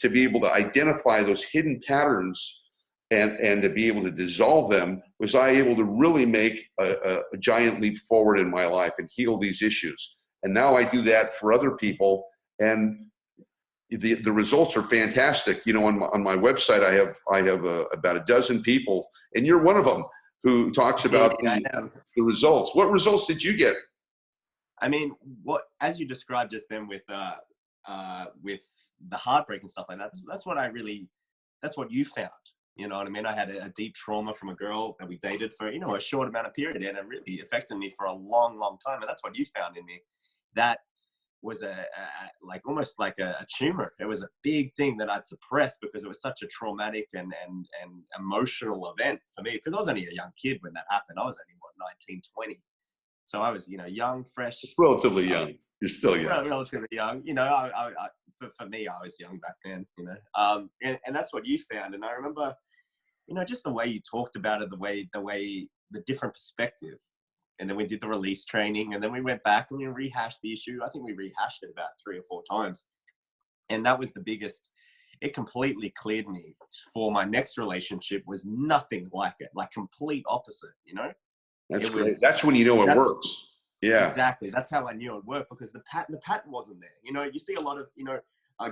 to be able to identify those hidden patterns and to be able to dissolve them, was I able to really make a giant leap forward in my life and heal these issues. And now I do that for other people, and the results are fantastic. On my website, I have about a dozen people, and you're one of them who talks about the results. What results did you get? I mean, as you described just then with the heartbreak and stuff like that, that's what you found. You know what I mean? I had a deep trauma from a girl that we dated for, a short amount of period, and it really affected me for a long, long time. And that's what you found in me. That was almost like a tumor. It was a big thing that I'd suppressed because it was such a traumatic and emotional event for me. Because I was only a young kid when that happened. I was only 19, 20. So I was, young, fresh. Relatively young. You're still young. Relatively young. For me, I was young back then, and that's what you found. And I remember, just the way you talked about it, the different perspective. And then we did the release training, and then we went back and we rehashed the issue. I think we rehashed it about 3 or 4 times. And that was the biggest. It completely cleared me for my next relationship. Was nothing like it, like complete opposite, That's great. That's when you know it works. Yeah, exactly. That's how I knew it worked, because the pattern wasn't there. You see a lot of,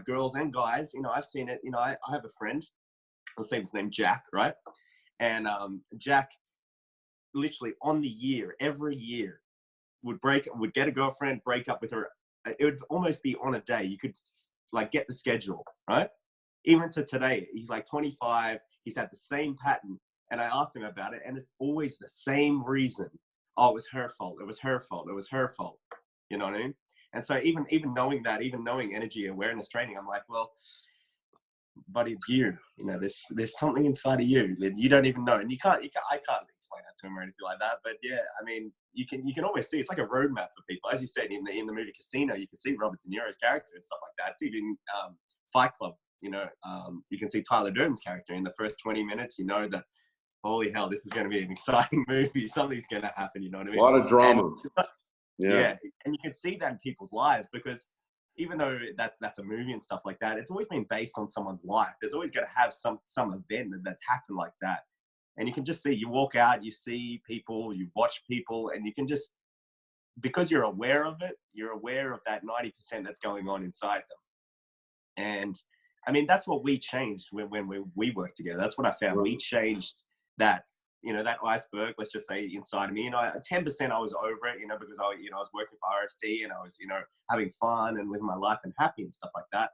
girls and guys, I've seen it. I have a friend, let's say his name Jack, right? And Jack, literally on the year, every year, would get a girlfriend, break up with her. It would almost be on a day. You could get the schedule, right? Even to today, he's like 25. He's had the same pattern. And I asked him about it, and it's always the same reason. Oh, it was her fault. It was her fault. It was her fault. You know what I mean? And so even knowing that, even knowing energy awareness training, I'm like, well, but it's you. You know, there's something inside of you that you don't even know, and I can't explain that to him or anything like that. But yeah, I mean, you can always see it's like a roadmap for people. As you said in the movie Casino, you can see Robert De Niro's character and stuff like that. It's even Fight Club. You know, you can see Tyler Durden's character in the first 20 minutes. You know that, holy hell, this is going to be an exciting movie. Something's going to happen. You know what I mean? A lot of drama. And, yeah, and you can see that in people's lives, because even though that's a movie and stuff like that, it's always been based on someone's life. There's always going to have some event that's happened like that. And you can just see, you walk out, you see people, you watch people, and you can just, because you're aware of it, you're aware of that 90% that's going on inside them. And I mean, that's what we changed when we worked together. That's what I found. We changed that, you know, that iceberg, let's just say, inside of me. You know, 10% I was over it, you know, because I was working for RSD and I was, you know, having fun and living my life and happy and stuff like that.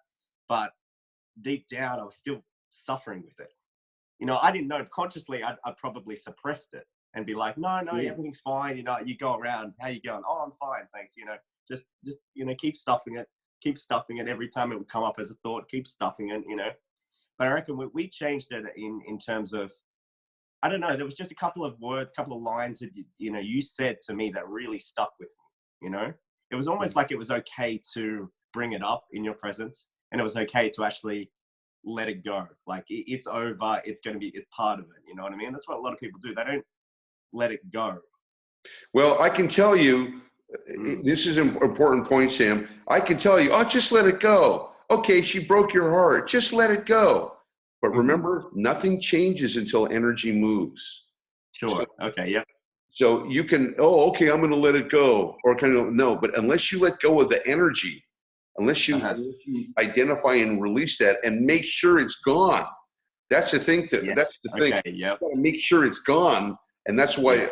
But deep down, I was still suffering with it. You know, I didn't know consciously. I'd probably suppressed it and be like, no, everything's fine. You know, you go around, how you going? Oh, I'm fine, thanks. You know, just you know, keep stuffing it every time it would come up as a thought. Keep stuffing it, you know. But I reckon we changed it in terms of, I don't know, there was just a couple of words, couple of lines that you said to me that really stuck with me. You know, it was almost like it was okay to bring it up in your presence, and it was okay to actually let it go. Like, it's over. It's part of it. You know what I mean? That's what a lot of people do. They don't let it go. Well, I can tell you, this is an important point, Sam. I can tell you, oh, just let it go. Okay, she broke your heart. Just let it go. But remember, nothing changes until energy moves. Sure. Okay. Yep. So you can, oh, okay, I'm going to let it go, or kind of no. But unless you let go of the energy, unless you identify and release that and make sure it's gone, that's the thing. That's the thing. Yep. You gotta make sure it's gone, and that's why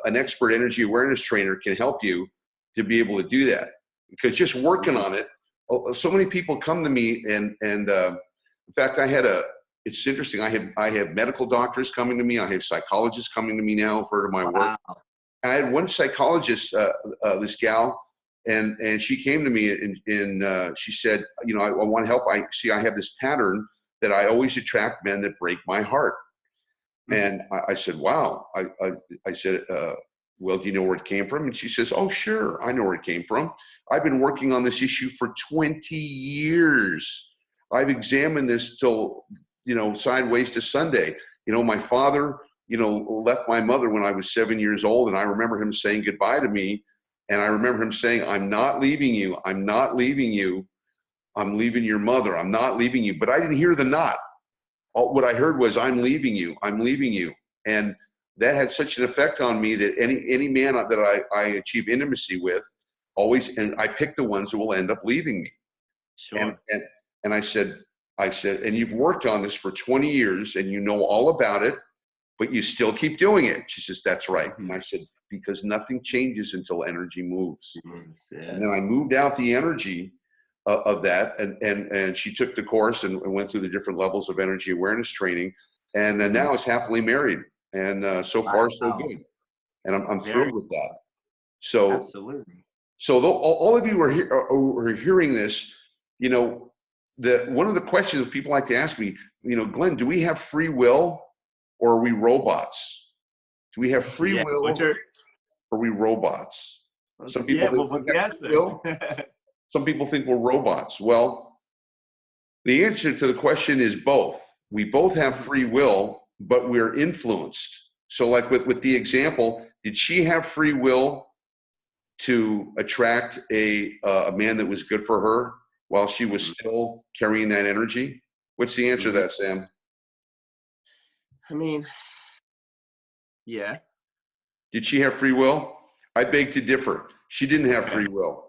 an expert energy awareness trainer can help you to be able to do that. Because just working on it, so many people come to me, and in fact, it's interesting. I have medical doctors coming to me. I have psychologists coming to me now. I've heard of my work. I had one psychologist, this gal, and she came to me and she said, you know, I want to help. I have this pattern that I always attract men that break my heart. And I said, wow. I said, well, do you know where it came from? And she says, oh, sure, I know where it came from. I've been working on this issue for 20 years. I've examined this till, you know, sideways to Sunday. You know, my father, you know, left my mother when I was 7 years old, and I remember him saying goodbye to me. And I remember him saying, I'm not leaving you. I'm not leaving you. I'm leaving your mother. I'm not leaving you. But I didn't hear the not. What I heard was, I'm leaving you. I'm leaving you. And that had such an effect on me that any man that I achieve intimacy with always, and I pick the ones who will end up leaving me. Sure. And I said, and you've worked on this for 20 years and you know all about it, but you still keep doing it. She says, that's right. And I said, because nothing changes until energy moves. And then I moved out the energy of that, and she took the course and went through the different levels of energy awareness training, and now is happily married, and so far so good, and I'm thrilled with that. So absolutely. So all of you are hearing this, you know, one of the questions people like to ask me, you know, Glenn, do we have free will, or are we robots? Do we have free will, or are we robots? Some people think what's the answer? Some people think we're robots. Well, the answer to the question is both. We both have free will, but we're influenced. So like with the example, did she have free will to attract a man that was good for her while she was still carrying that energy? What's the answer to that, Sam? I mean, yeah. Did she have free will? I beg to differ. She didn't have free will.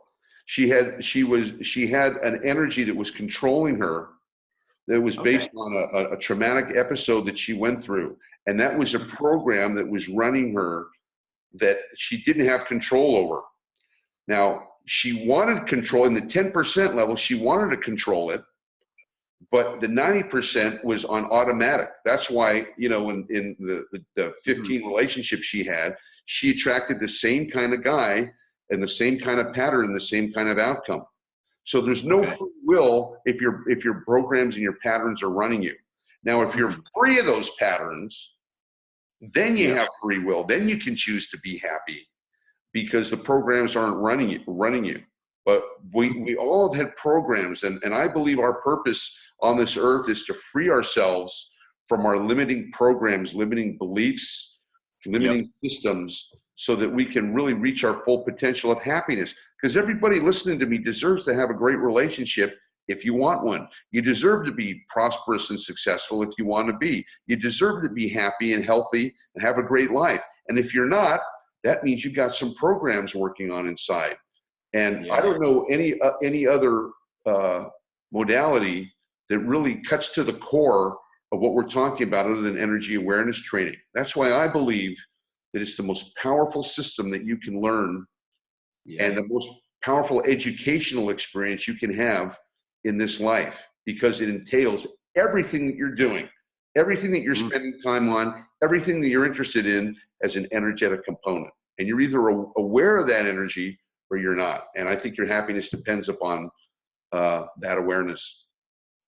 She had an energy that was controlling her, that was based on a traumatic episode that she went through. And that was a program that was running her that she didn't have control over. Now, she wanted control in the 10% level. She wanted to control it, but the 90% was on automatic. That's why, you know, in the 15 relationships she had, she attracted the same kind of guy and the same kind of pattern and the same kind of outcome. So there's no free will if your programs and your patterns are running you. Now, if you're free of those patterns, then you have free will. Then you can choose to be happy because the programs aren't running you. But we all have had programs, and I believe our purpose on this earth is to free ourselves from our limiting programs, limiting beliefs, limiting systems, so that we can really reach our full potential of happiness. Because everybody listening to me deserves to have a great relationship if you want one. You deserve to be prosperous and successful if you want to be. You deserve to be happy and healthy and have a great life. And if you're not, that means you've got some programs working on inside. And I don't know any other modality that really cuts to the core of what we're talking about other than energy awareness training. That's why I believe that it's the most powerful system that you can learn and the most powerful educational experience you can have in this life, because it entails everything that you're doing, everything that you're spending time on, everything that you're interested in as an energetic component. And you're either aware of that energy or you're not. And I think your happiness depends upon that awareness.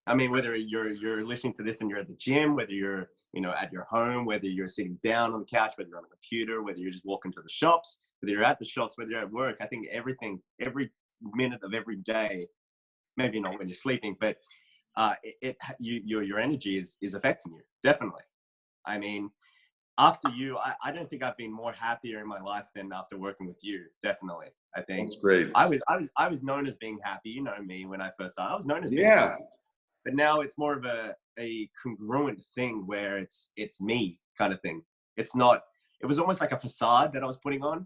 I mean, whether you're listening to this and you're at the gym, whether you're at your home, whether you're sitting down on the couch, whether you're on a computer, whether you're just walking to the shops, whether you're at the shops, whether you're at work, I think everything, every minute of every day, maybe not when you're sleeping, but your energy is affecting you, definitely. I mean, after you, I don't think I've been more happier in my life than after working with you. Definitely, I think. That's great. I was known as being happy. You know me when I first started. I was known as being happy. But now it's more of a congruent thing where it's me kind of thing. It's not. It was almost like a facade that I was putting on,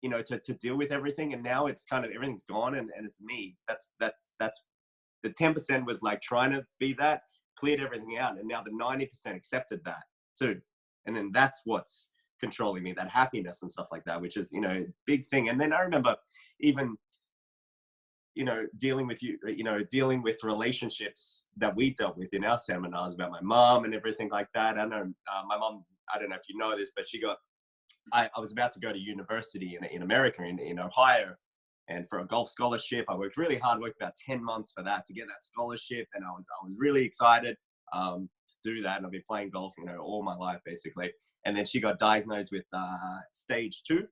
to deal with everything. And now it's kind of everything's gone and it's me. That's the 10% was like trying to be that, cleared everything out, and now the 90% accepted that too. And then that's what's controlling me, that happiness and stuff like that, which is, big thing. And then I remember even, dealing with you, dealing with relationships that we dealt with in our seminars about my mom and everything like that. I know my mom, I don't know if you know this, but I was about to go to university in America, in Ohio, and for a golf scholarship. I worked really hard, worked about 10 months for that, to get that scholarship. And I was really excited to do that. And I've been playing golf, all my life basically. And then she got diagnosed with stage 2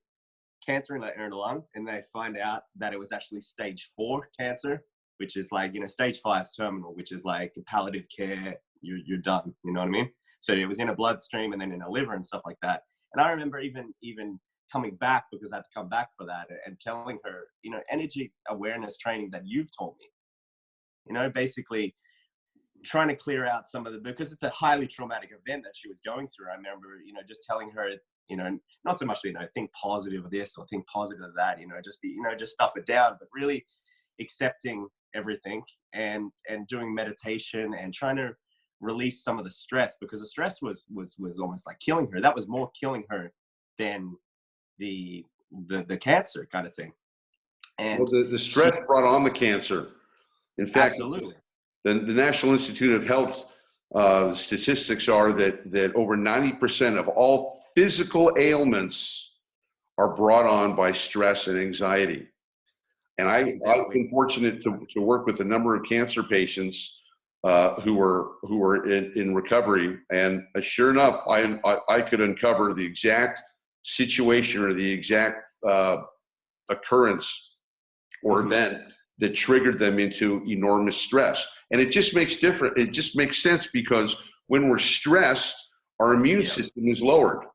cancer in her lung. And they find out that it was actually stage 4 cancer, which is like, stage 5 is terminal, which is like palliative care. You're done. You know what I mean? So it was in a bloodstream and then in a liver and stuff like that. And I remember even coming back, because I had to come back for that, and telling her, energy awareness training that you've taught me, basically trying to clear out some of because it's a highly traumatic event that she was going through. I remember, just telling her, not so much, think positive of this or think positive of that, just stuff it down, but really accepting everything and doing meditation and trying to release some of the stress, because the stress was almost like killing her. That was more killing her than the cancer kind of thing. And the stress brought on the cancer. In fact, absolutely. The National Institute of Health statistics are that over 90% of all physical ailments are brought on by stress and anxiety. And I've been fortunate to work with a number of cancer patients who were in recovery, and sure enough, I could uncover the exact situation or the exact occurrence or event that triggered them into enormous stress. And it just makes sense, because when we're stressed, our immune system is lowered.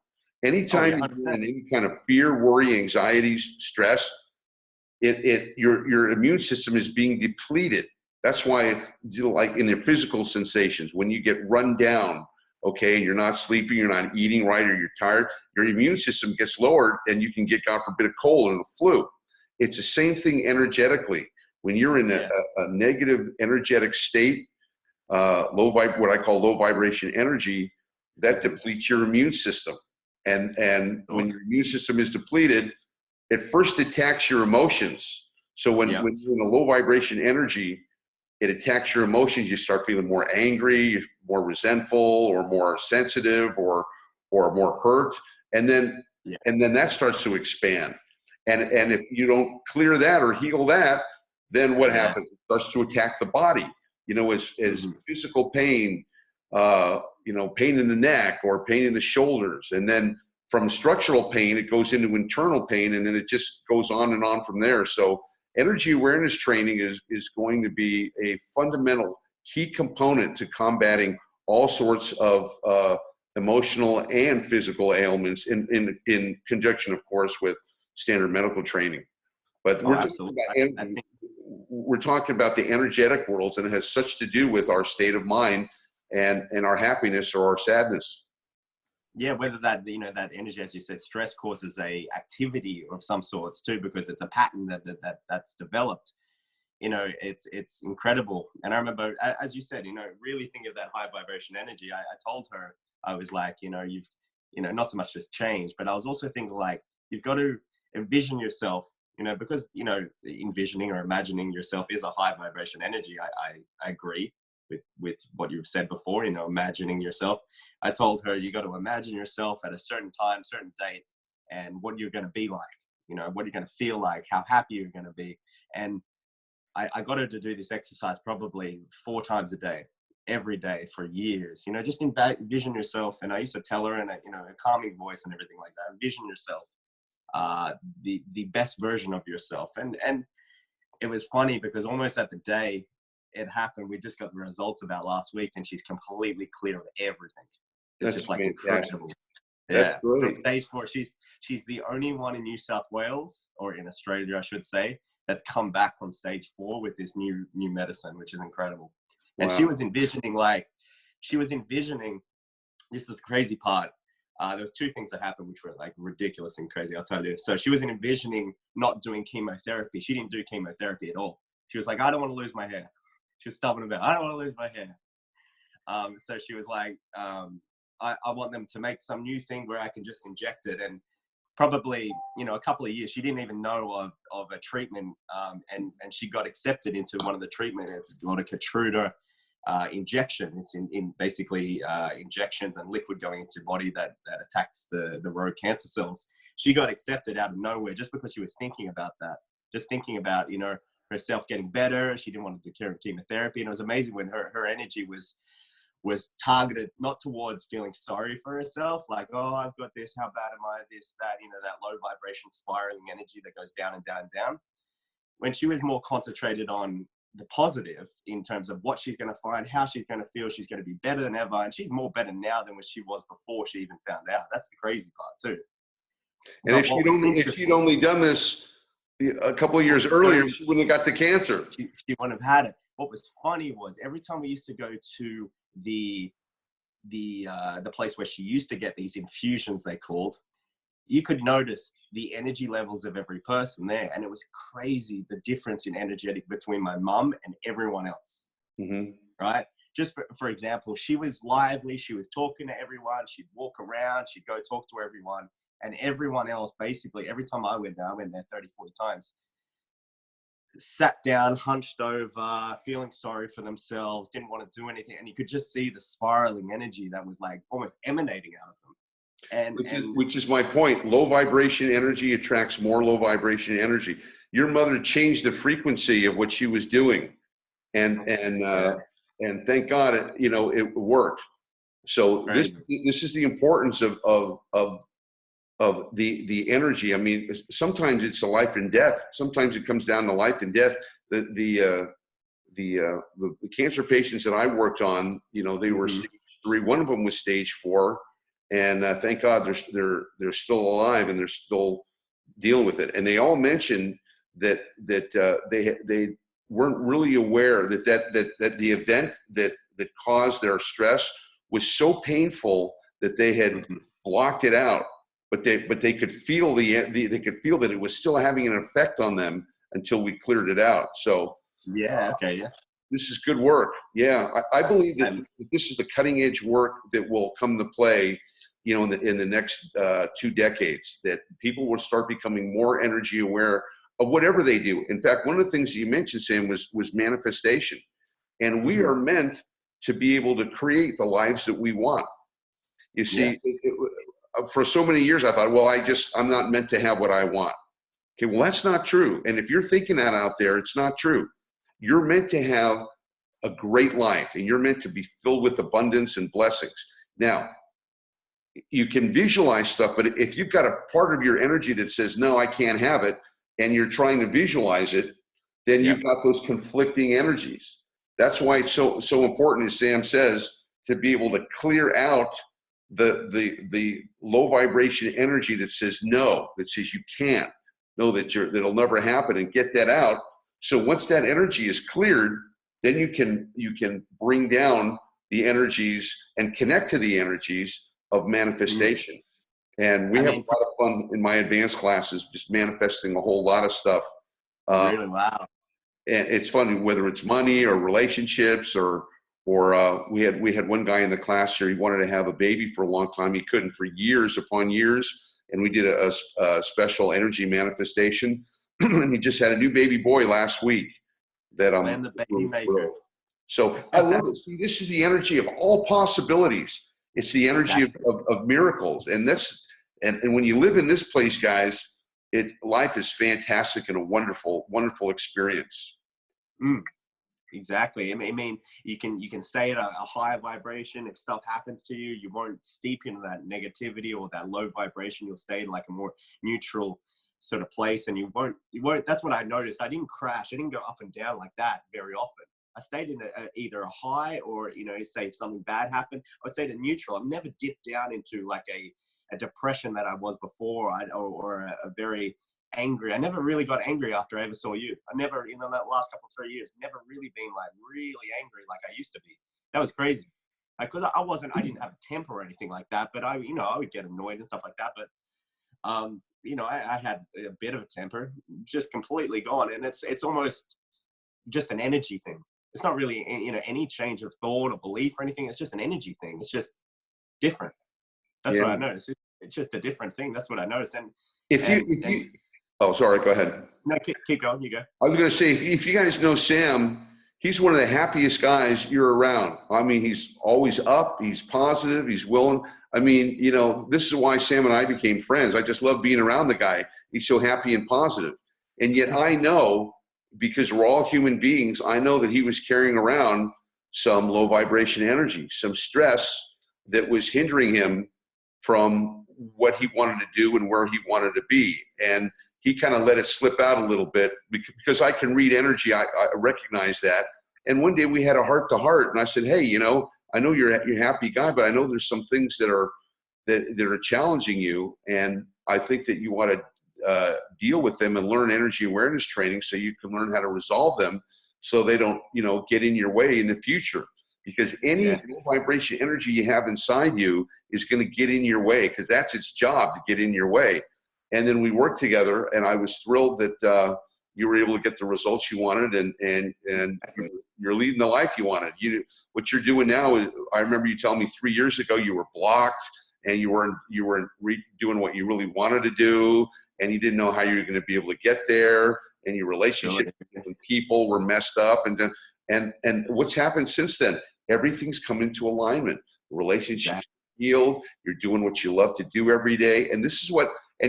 Anytime you're in any kind of fear, worry, anxiety, stress, your immune system is being depleted. That's why, like in your physical sensations, when you get run down, okay, and you're not sleeping, you're not eating right, or you're tired, your immune system gets lowered, and you can get, God forbid, a cold or the flu. It's the same thing energetically. When you're in a negative energetic state, what I call low vibration energy, that depletes your immune system. And when your immune system is depleted, it first attacks your emotions. So when you're in a low vibration energy, it attacks your emotions. You start feeling more angry, more resentful, or more sensitive, or more hurt, and then that starts to expand. And if you don't clear that or heal that, then what happens? It starts to attack the body, as physical pain, pain in the neck or pain in the shoulders. And then from structural pain, it goes into internal pain, and then it just goes on and on from there. So energy awareness training is going to be a fundamental key component to combating all sorts of emotional and physical ailments in conjunction, of course, with standard medical training. But we're talking about the energetic worlds, and it has such to do with our state of mind and our happiness or our sadness. Yeah, whether that, that energy, as you said, stress causes a activity of some sorts too, because it's a pattern that's developed. It's incredible. And I remember, as you said, really think of that high vibration energy. I told her, I was like, you've, not so much just change, but I was also thinking like, you've got to envision yourself, because, envisioning or imagining yourself is a high vibration energy. I agree with what you've said before, imagining yourself. I told her, you got to imagine yourself at a certain time, certain date, and what you're going to be like, what you're going to feel like, how happy you're going to be. And I got her to do this exercise probably 4 times a day, every day for years, just envision yourself. And I used to tell her in a calming voice and everything like that, envision yourself, the best version of yourself. And it was funny because almost at the day it happened, we just got the results about last week, and she's completely clear of everything. It's just like incredible. That's great. From stage 4, she's the only one in New South Wales, or in Australia, I should say, that's come back from stage 4 with this new medicine, which is incredible. And she was envisioning, this is the crazy part. There was 2 things that happened, which were like ridiculous and crazy, I'll tell you. So she was envisioning not doing chemotherapy. She didn't do chemotherapy at all. She was like, I don't want to lose my hair. She was stubborn about, I don't want to lose my hair. So she was like, I want them to make some new thing where I can just inject it. And probably, a couple of years, she didn't even know of a treatment. And she got accepted into one of the treatment. It's called a Keytruda injection. It's in basically injections and liquid going into body that attacks the rogue cancer cells. She got accepted out of nowhere just because she was thinking about that, just thinking about, herself getting better. She didn't want to do chemotherapy. And it was amazing when her energy was targeted not towards feeling sorry for herself, like, oh, I've got this, how bad am I, this, that, that low vibration spiraling energy that goes down and down and down. When she was more concentrated on the positive in terms of what she's going to find, how she's going to feel, she's going to be better than ever. And she's more better now than what she was before she even found out. That's the crazy part too. And if she'd only done this a couple of years earlier, she wouldn't have got the cancer. She wouldn't have had it. What was funny was every time we used to go to the place where she used to get these infusions, they called, you could notice the energy levels of every person there. And it was crazy, the difference in energetic between my mum and everyone else. Right? Just for example, she was lively. She was talking to everyone. She'd walk around. She'd go talk to everyone. And everyone else, basically, every time I went there 30, 40 times, sat down, hunched over, feeling sorry for themselves, didn't want to do anything. And you could just see the spiraling energy that was like almost emanating out of them. Which is my point. Low vibration energy attracts more low vibration energy. Your mother changed the frequency of what she was doing. And thank God it worked. So this is the importance of the energy. I mean, sometimes it's a life and death. Sometimes it comes down to life and death. The cancer patients that I worked on, they were stage 3. One of them was stage 4, and thank God they're still alive and they're still dealing with it. And they all mentioned that they weren't really aware that the event that caused their stress was so painful that they had blocked it out. But they could feel they could feel that it was still having an effect on them until we cleared it out. So this is good work. Yeah, I believe that this is the cutting edge work that will come to play, in the next 2 decades. That people will start becoming more energy aware of whatever they do. In fact, one of the things you mentioned, Sam, was manifestation, and we are meant to be able to create the lives that we want. You see. For so many years, I thought, well, I'm not meant to have what I want. Okay, well, that's not true. And if you're thinking that out there, it's not true. You're meant to have a great life, and you're meant to be filled with abundance and blessings. Now, you can visualize stuff, but if you've got a part of your energy that says, no, I can't have it, and you're trying to visualize it, then you've got those conflicting energies. That's why it's so important, as Sam says, to be able to clear out the low vibration energy that says no, that says you can't, no, that'll never happen, and get that out. So once that energy is cleared, then you can bring down the energies and connect to the energies of manifestation. And we have a lot of fun in my advanced classes, just manifesting a whole lot of stuff. Really? Wow. And it's fun, whether it's money or relationships or we had one guy in the class here. He wanted to have a baby for a long time. He couldn't for years upon years. And we did a special energy manifestation. And he just had a new baby boy last week. That I'm the baby maker. So I love it. See, this is the energy of all possibilities. It's the energy of miracles. And and when you live in this place, guys, life is fantastic and a wonderful, wonderful experience. Exactly. I mean, you can stay at a higher vibration. If stuff happens to you, you won't steep into that negativity or that low vibration. You'll stay in like a more neutral sort of place, and you won't. That's what I noticed. I didn't crash. I didn't go up and down like that very often. I stayed in either a high or, say if something bad happened, I would say to neutral. I've never dipped down into like a depression that I was before, or a very angry. I never really got angry after I ever saw you. I never, that last couple of 3 years, never really been like really angry like I used to be. That was crazy. Because I didn't have a temper or anything like that, but I would get annoyed and stuff like that. But, I had a bit of a temper, just completely gone. And it's almost just an energy thing. It's not really, any change of thought or belief or anything. It's just an energy thing. It's just different. That's what I noticed. It's just a different thing. That's what I noticed. And oh, sorry, go ahead. No, keep going. You go. I was going to say, if you guys know Sam, he's one of the happiest guys you're around. I mean, he's always up. He's positive. He's willing. I mean, this is why Sam and I became friends. I just love being around the guy. He's so happy and positive. And yet I know, because we're all human beings, I know that he was carrying around some low vibration energy, some stress that was hindering him from what he wanted to do and where he wanted to be. And he kind of let it slip out a little bit, because I can read energy. I recognize that. And one day we had a heart to heart, and I said, hey, I know you're a happy guy, but I know there's some things that are challenging you. And I think that you want to deal with them and learn energy awareness training so you can learn how to resolve them so they don't, get in your way in the future. Because any low vibration energy you have inside you is going to get in your way, because that's its job, to get in your way. And then we worked together, and I was thrilled that you were able to get the results you wanted, and you're leading the life you wanted. What you're doing now is, I remember you telling me 3 years ago you were blocked, and you weren't doing what you really wanted to do, and you didn't know how you were going to be able to get there, and your relationship with people were messed up, and what's happened since then? Everything's come into alignment. The relationship's healed. You're doing what you love to do every day, and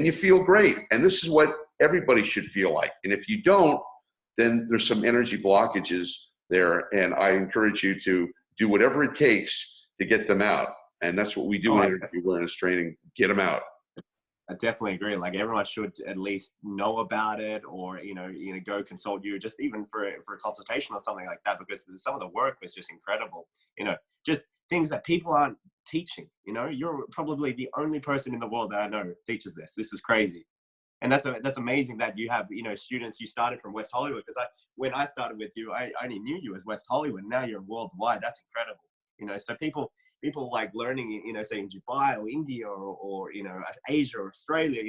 you feel great. And this is what everybody should feel like. And if you don't, then there's some energy blockages there. And I encourage you to do whatever it takes to get them out. And that's what we do in energy awareness training, get them out. I definitely agree. Like, everyone should at least know about it, or, go consult you, just even for a consultation or something like that, because some of the work was just incredible. Just things that people aren't teaching. You're probably the only person in the world that I know teaches this. This is crazy. And that's amazing that you have, students. You started from West Hollywood, because when I started with you, I only knew you as West Hollywood. Now you're worldwide. That's incredible. So people like learning, say in Dubai or India or Asia or Australia,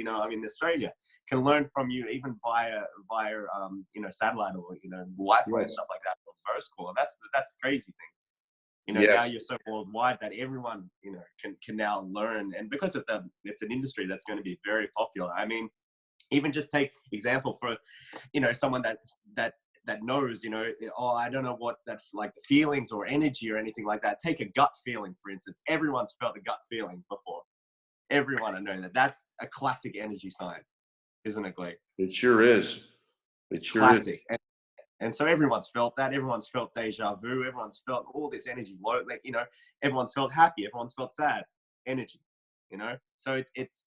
Australia can learn from you even via satellite or, Wi-Fi and stuff like that. Very cool. And that's the crazy thing. Now you're so worldwide that everyone, can now learn. And because it's an industry that's going to be very popular. I mean, even just take example for, someone that knows, I don't know what that's like, the feelings or energy or anything like that. Take a gut feeling, for instance. Everyone's felt a gut feeling before. Everyone, I know that's a classic energy sign. isn't it, Glenn? It sure is. It sure is. Classic. And so everyone's felt that. Everyone's felt deja vu. Everyone's felt all this energy low. Like, you know, everyone's felt happy. Everyone's felt sad. Energy, you know? So it's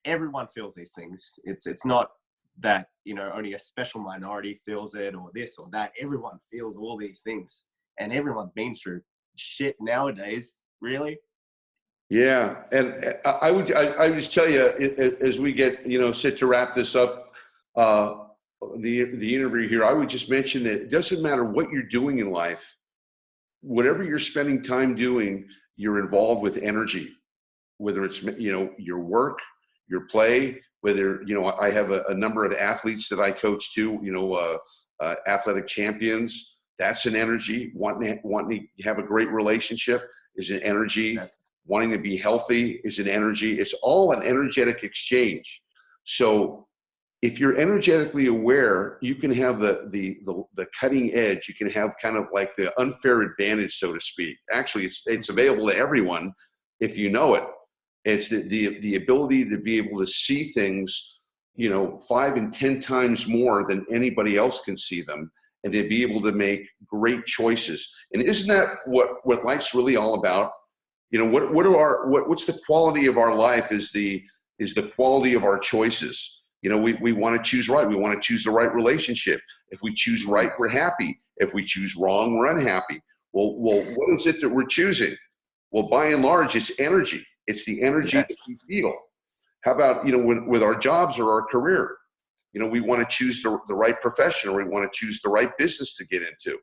everyone feels these things. It's not that, you know, only a special minority feels it or this or that. Everyone feels all these things. And everyone's been through shit nowadays, really. Yeah. And I would just tell you, as we get, you know, set to wrap this up, the interview here, I would just mention that it doesn't matter what you're doing in life, whatever you're spending time doing, you're involved with energy, whether it's, you know, your work, your play, whether, you know, I have a number of athletes that I coach too, you know, athletic champions, that's an energy. Wanting to have a great relationship is an energy. Yes. Wanting to be healthy is an energy. It's all an energetic exchange. So if you're energetically aware, you can have the cutting edge. You can have kind of like the unfair advantage, so to speak. Actually, it's available to everyone if you know it. It's the ability to be able to see things, you know, 5 and 10 times more than anybody else can see them, and to be able to make great choices. And isn't that what life's really all about? You know, what's the quality of our life is the quality of our choices. You know, we want to choose right. We want to choose the right relationship. If we choose right, we're happy. If we choose wrong, we're unhappy. Well, what is it that we're choosing? Well, by and large, it's energy. It's the energy that we feel. How about, you know, with our jobs or our career? You know, we want to choose the right profession, or we want to choose the right business to get into.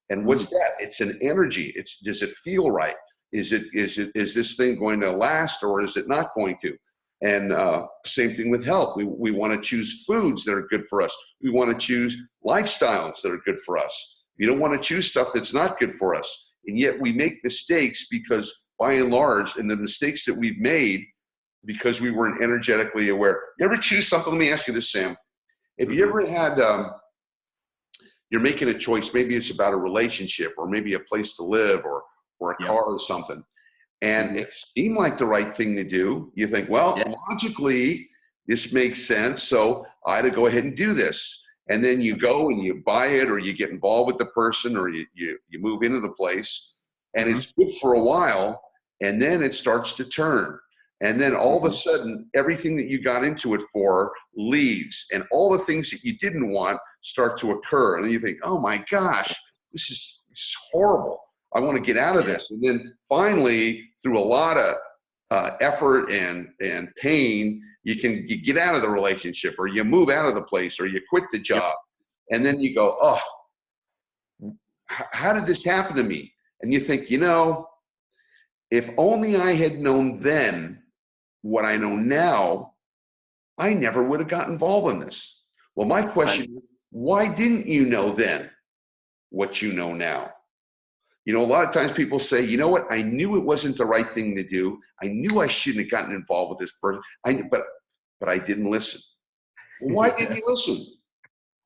And what's that? It's an energy. Does it feel right? Is this thing going to last, or is it not going to? And same thing with health. We want to choose foods that are good for us. We want to choose lifestyles that are good for us. You don't want to choose stuff that's not good for us. And yet we make mistakes because, by and large, and the mistakes that we've made because we weren't energetically aware. You ever choose something? Let me ask you this, Sam. Have you ever had, you're making a choice, maybe it's about a relationship or maybe a place to live or a car or something, and it seemed like the right thing to do. You think, well, logically, this makes sense, so I had to go ahead and do this. And then you go and you buy it, or you get involved with the person, or you move into the place, and it's good for a while, and then it starts to turn. And then all of a sudden, everything that you got into it for leaves, and all the things that you didn't want start to occur. And then you think, oh my gosh, this is horrible. I want to get out of this. And then finally, through a lot of effort and pain, you get out of the relationship, or you move out of the place, or you quit the job. And then you go, oh, how did this happen to me? And you think, you know, if only I had known then what I know now, I never would have got involved in this. Well, my question is, why didn't you know then what you know now? You know, a lot of times people say, you know what, I knew it wasn't the right thing to do. I knew I shouldn't have gotten involved with this person, but I didn't listen. Well, why didn't you listen?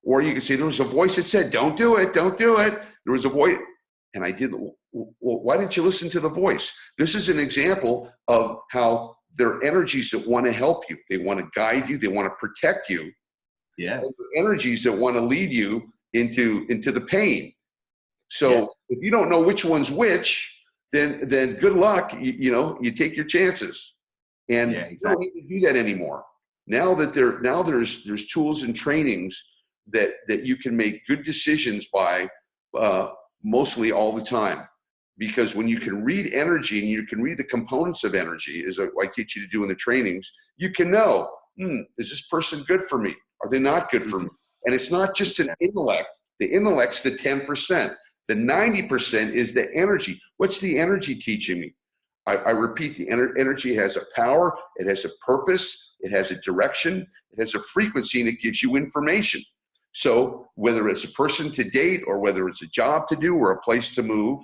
Or you could say, there was a voice that said, don't do it, don't do it. There was a voice, and I didn't. Well, why didn't you listen to the voice? This is an example of how there are energies that want to help you. They want to guide you. They want to protect you. Yeah. And energies that want to lead you into the pain. So if you don't know which one's which, then good luck. You take your chances, and you don't need to do that anymore. Now that there's tools and trainings that you can make good decisions by mostly all the time. Because when you can read energy and you can read the components of energy, as I teach you to do in the trainings, you can know, is this person good for me? Are they not good for me? And it's not just an intellect. The intellect's the 10%. The 90% is the energy. What's the energy teaching me? I repeat, the energy has a power, it has a purpose, it has a direction, it has a frequency, and it gives you information. So whether it's a person to date, or whether it's a job to do, or a place to move,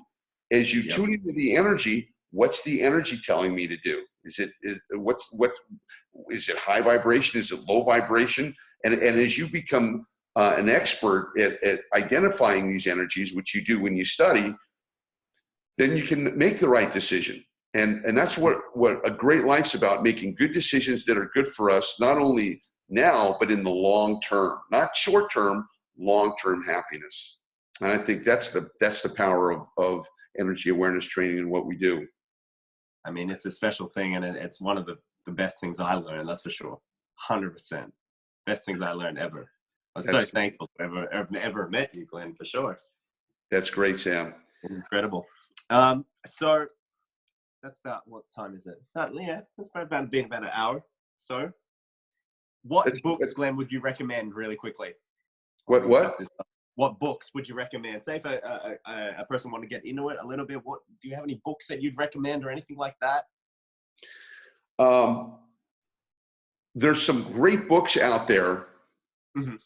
as you tune into the energy, what's the energy telling me to do? Is it high vibration? Is it low vibration? And as you become an expert at identifying these energies, which you do when you study, then you can make the right decision. And that's what a great life's about, making good decisions that are good for us, not only now, but in the long term, not short term, long term happiness. And I think that's the power of energy awareness training and what we do. I mean, it's a special thing, and it's one of the best things I learned. That's for sure. 100%. Best things I learned ever. I'm so thankful to ever met you, Glenn, for sure. That's great, Sam. Incredible. So that's about, what time is it? Yeah, that's been about an hour. So what books, Glenn, would you recommend really quickly? What books would you recommend? Say if a person want to get into it a little bit, do you have any books that you'd recommend or anything like that? There's some great books out there. Mm-hmm.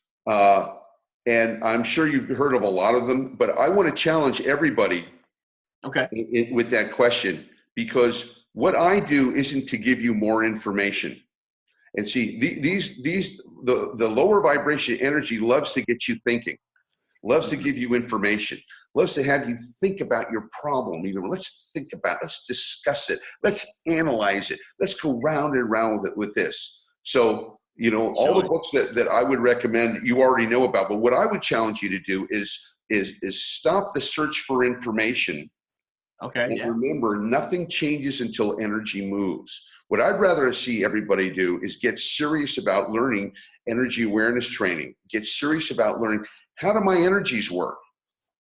And I'm sure you've heard of a lot of them, but I want to challenge everybody with that question, because what I do isn't to give you more information. And see, the lower vibration energy loves to get you thinking, loves to give you information, loves to have you think about your problem. Let's think about it, let's discuss it, let's analyze it, let's go round and round with this. So, all the books that I would recommend, you already know about, but what I would challenge you to do is stop the search for information. And remember, nothing changes until energy moves. What I'd rather see everybody do is get serious about learning energy awareness training, get serious about learning, how do my energies work?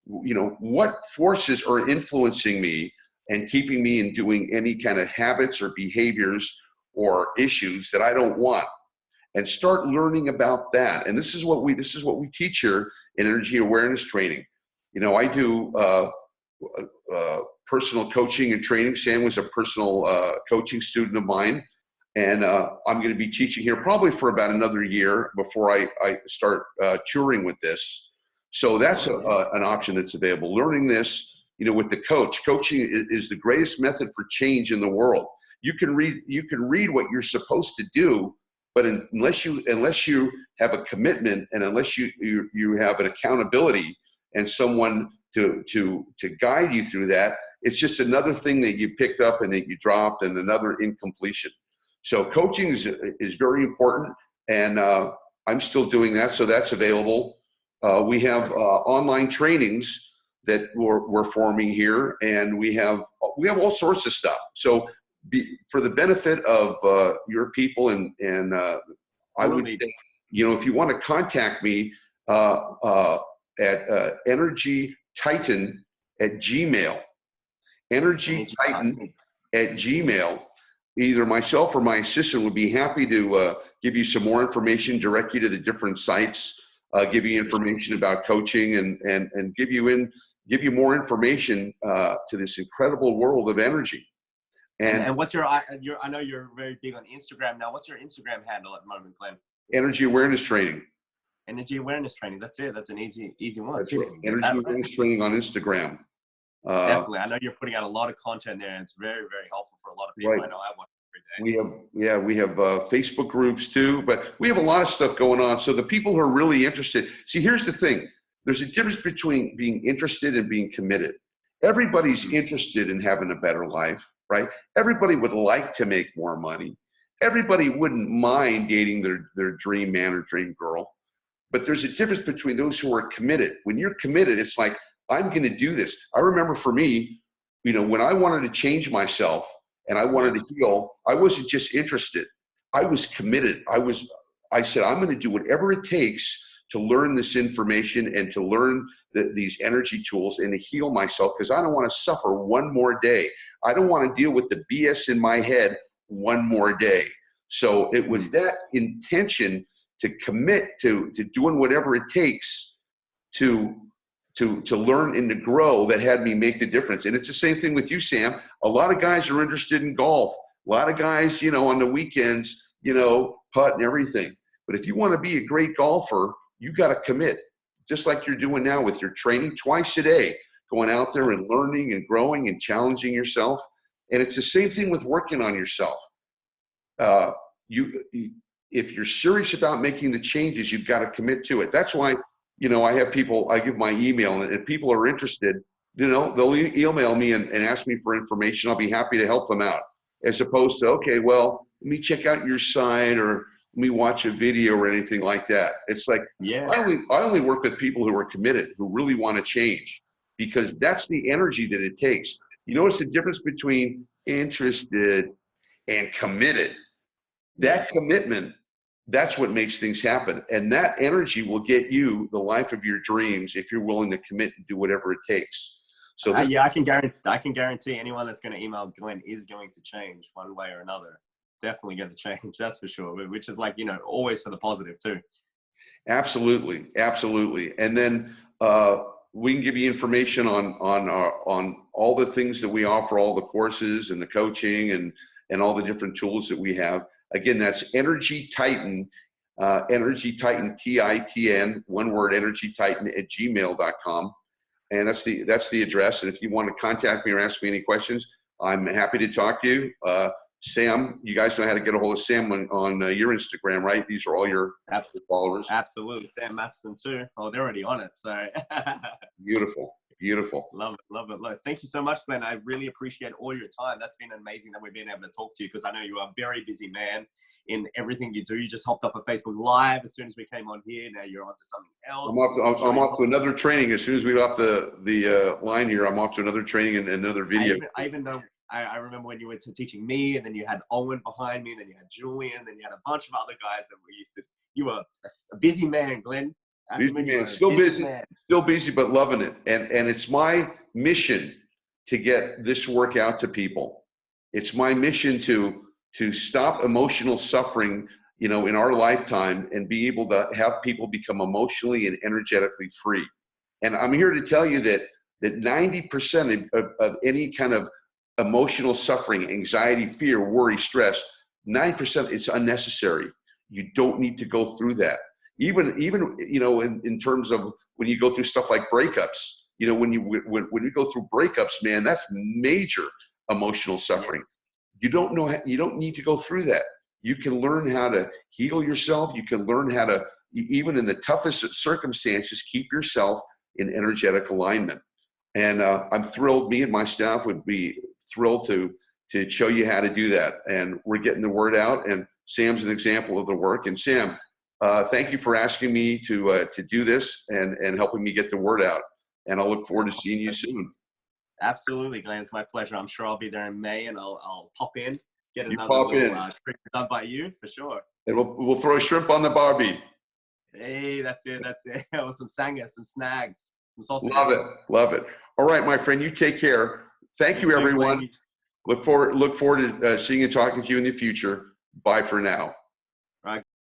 What forces are influencing me and keeping me in doing any kind of habits or behaviors or issues that I don't want? And start learning about that. And this is what we teach here in energy awareness training. I do personal coaching and training. Sam was a personal coaching student of mine, and I'm going to be teaching here probably for about another year before I start touring with this. So that's an option that's available. Learning this, with the coach. Coaching is the greatest method for change in the world. You can read what you're supposed to do, but unless you have a commitment, and unless you have an accountability and someone to guide you through that, it's just another thing that you picked up and that you dropped, and another incompletion. So coaching is very important, and I'm still doing that, so that's available. We have online trainings that we're forming here, and we have all sorts of stuff. So for the benefit of your people, and I would, if you want to contact me at energytitan@gmail, energytitan@gmail. Either myself or my assistant would be happy to give you some more information, direct you to the different sites, give you information about coaching, and give you more information to this incredible world of energy. And what's I know you're very big on Instagram now. What's your Instagram handle at the moment, Glenn? Energy awareness training. Energy awareness training. That's it. That's an easy one. That's right. Energy awareness training on Instagram. Definitely. I know you're putting out a lot of content there, and it's very, very helpful for a lot of people. Right. I know I watch every day. We have Facebook groups too, but we have a lot of stuff going on. So the people who are really interested, see, here's the thing. There's a difference between being interested and being committed. Everybody's interested in having a better life, right? Everybody would like to make more money. Everybody wouldn't mind dating their dream man or dream girl. But there's a difference between those who are committed. When you're committed, it's like, I'm going to do this. I remember for me, when I wanted to change myself and I wanted to heal, I wasn't just interested. I was committed. I said, I'm going to do whatever it takes to learn this information and to learn these energy tools and to heal myself, because I don't want to suffer one more day. I don't want to deal with the BS in my head one more day. So it was that intention to commit to doing whatever it takes to learn and to grow that had me make the difference. And it's the same thing with you, Sam. A lot of guys are interested in golf. A lot of guys, on the weekends, putt and everything. But if you want to be a great golfer, you got to commit, just like you're doing now with your training twice a day, going out there and learning and growing and challenging yourself. And it's the same thing with working on yourself. If you're serious about making the changes, you've got to commit to it. That's why, I have people, I give my email, and if people are interested, they'll email me and ask me for information. I'll be happy to help them out, as opposed to, okay, well, let me check out your site, or me watch a video or anything like that. It's like, Yeah. I only work with people who are committed, who really want to change, because that's the energy that it takes. You notice the difference between interested and committed. That commitment, that's what makes things happen. And that energy will get you the life of your dreams if you're willing to commit and do whatever it takes. So yeah, I can guarantee anyone that's going to email Glenn is going to change one way or another. Definitely going to change, that's for sure. Which is like, you know, always for the positive too. Absolutely, absolutely. And then we can give you information on all the things that we offer, all the courses and the coaching and all the different tools that we have. Again, that's Energy Titan, Energy Titan, TITN, one word, Energy Titan at gmail.com. And that's the address. And if you want to contact me or ask me any questions, I'm happy to talk to you. Sam, you guys know how to get a hold of Sam on your Instagram, right? These are all your followers. Absolutely. Sam Matheson too. Oh, they're already on it. So beautiful. Beautiful. Love it. Love it. Love it. Thank you so much, Glenn. I really appreciate all your time. That's been amazing that we've been able to talk to you, because I know you are a very busy man in everything you do. You just hopped off a Facebook Live as soon as we came on here. Now you're on to something else. I'm off to another training. As soon as we get off the line here, I'm off to another training and another video. I remember when you were teaching me, and then you had Owen behind me, and then you had Julian, and then you had a bunch of other guys that we used to. You were a busy man, Glenn. Busy man, still busy, but loving it. And it's my mission to get this work out to people. It's my mission to stop emotional suffering, you know, in our lifetime, and be able to have people become emotionally and energetically free. And I'm here to tell you that 90% of any kind of emotional suffering, anxiety, fear, worry, stress, 9% it's unnecessary. You don't need to go through that. Even you know, in terms of when you go through stuff like breakups, you know, when you go through breakups, man, that's major emotional suffering. Yes. You don't need to go through that. You can learn how to heal yourself. You can learn how to, even in the toughest circumstances, keep yourself in energetic alignment. And I'm thrilled, me and my staff would be thrilled to show you how to do that. And we're getting the word out, and Sam's an example of the work. And Sam, thank you for asking me to do this and helping me get the word out. And I'll look forward to seeing you soon. Absolutely, Glenn. It's my pleasure. I'm sure I'll be there in May, and I'll pop in, get another little trick done by you for sure. And we'll throw a shrimp on the barbie. Hey, that's it. With some sangers, some snags, some sausages. Love it. All right, my friend, you take care. Thank you, everyone. Look forward to seeing and talking to you in the future. Bye for now.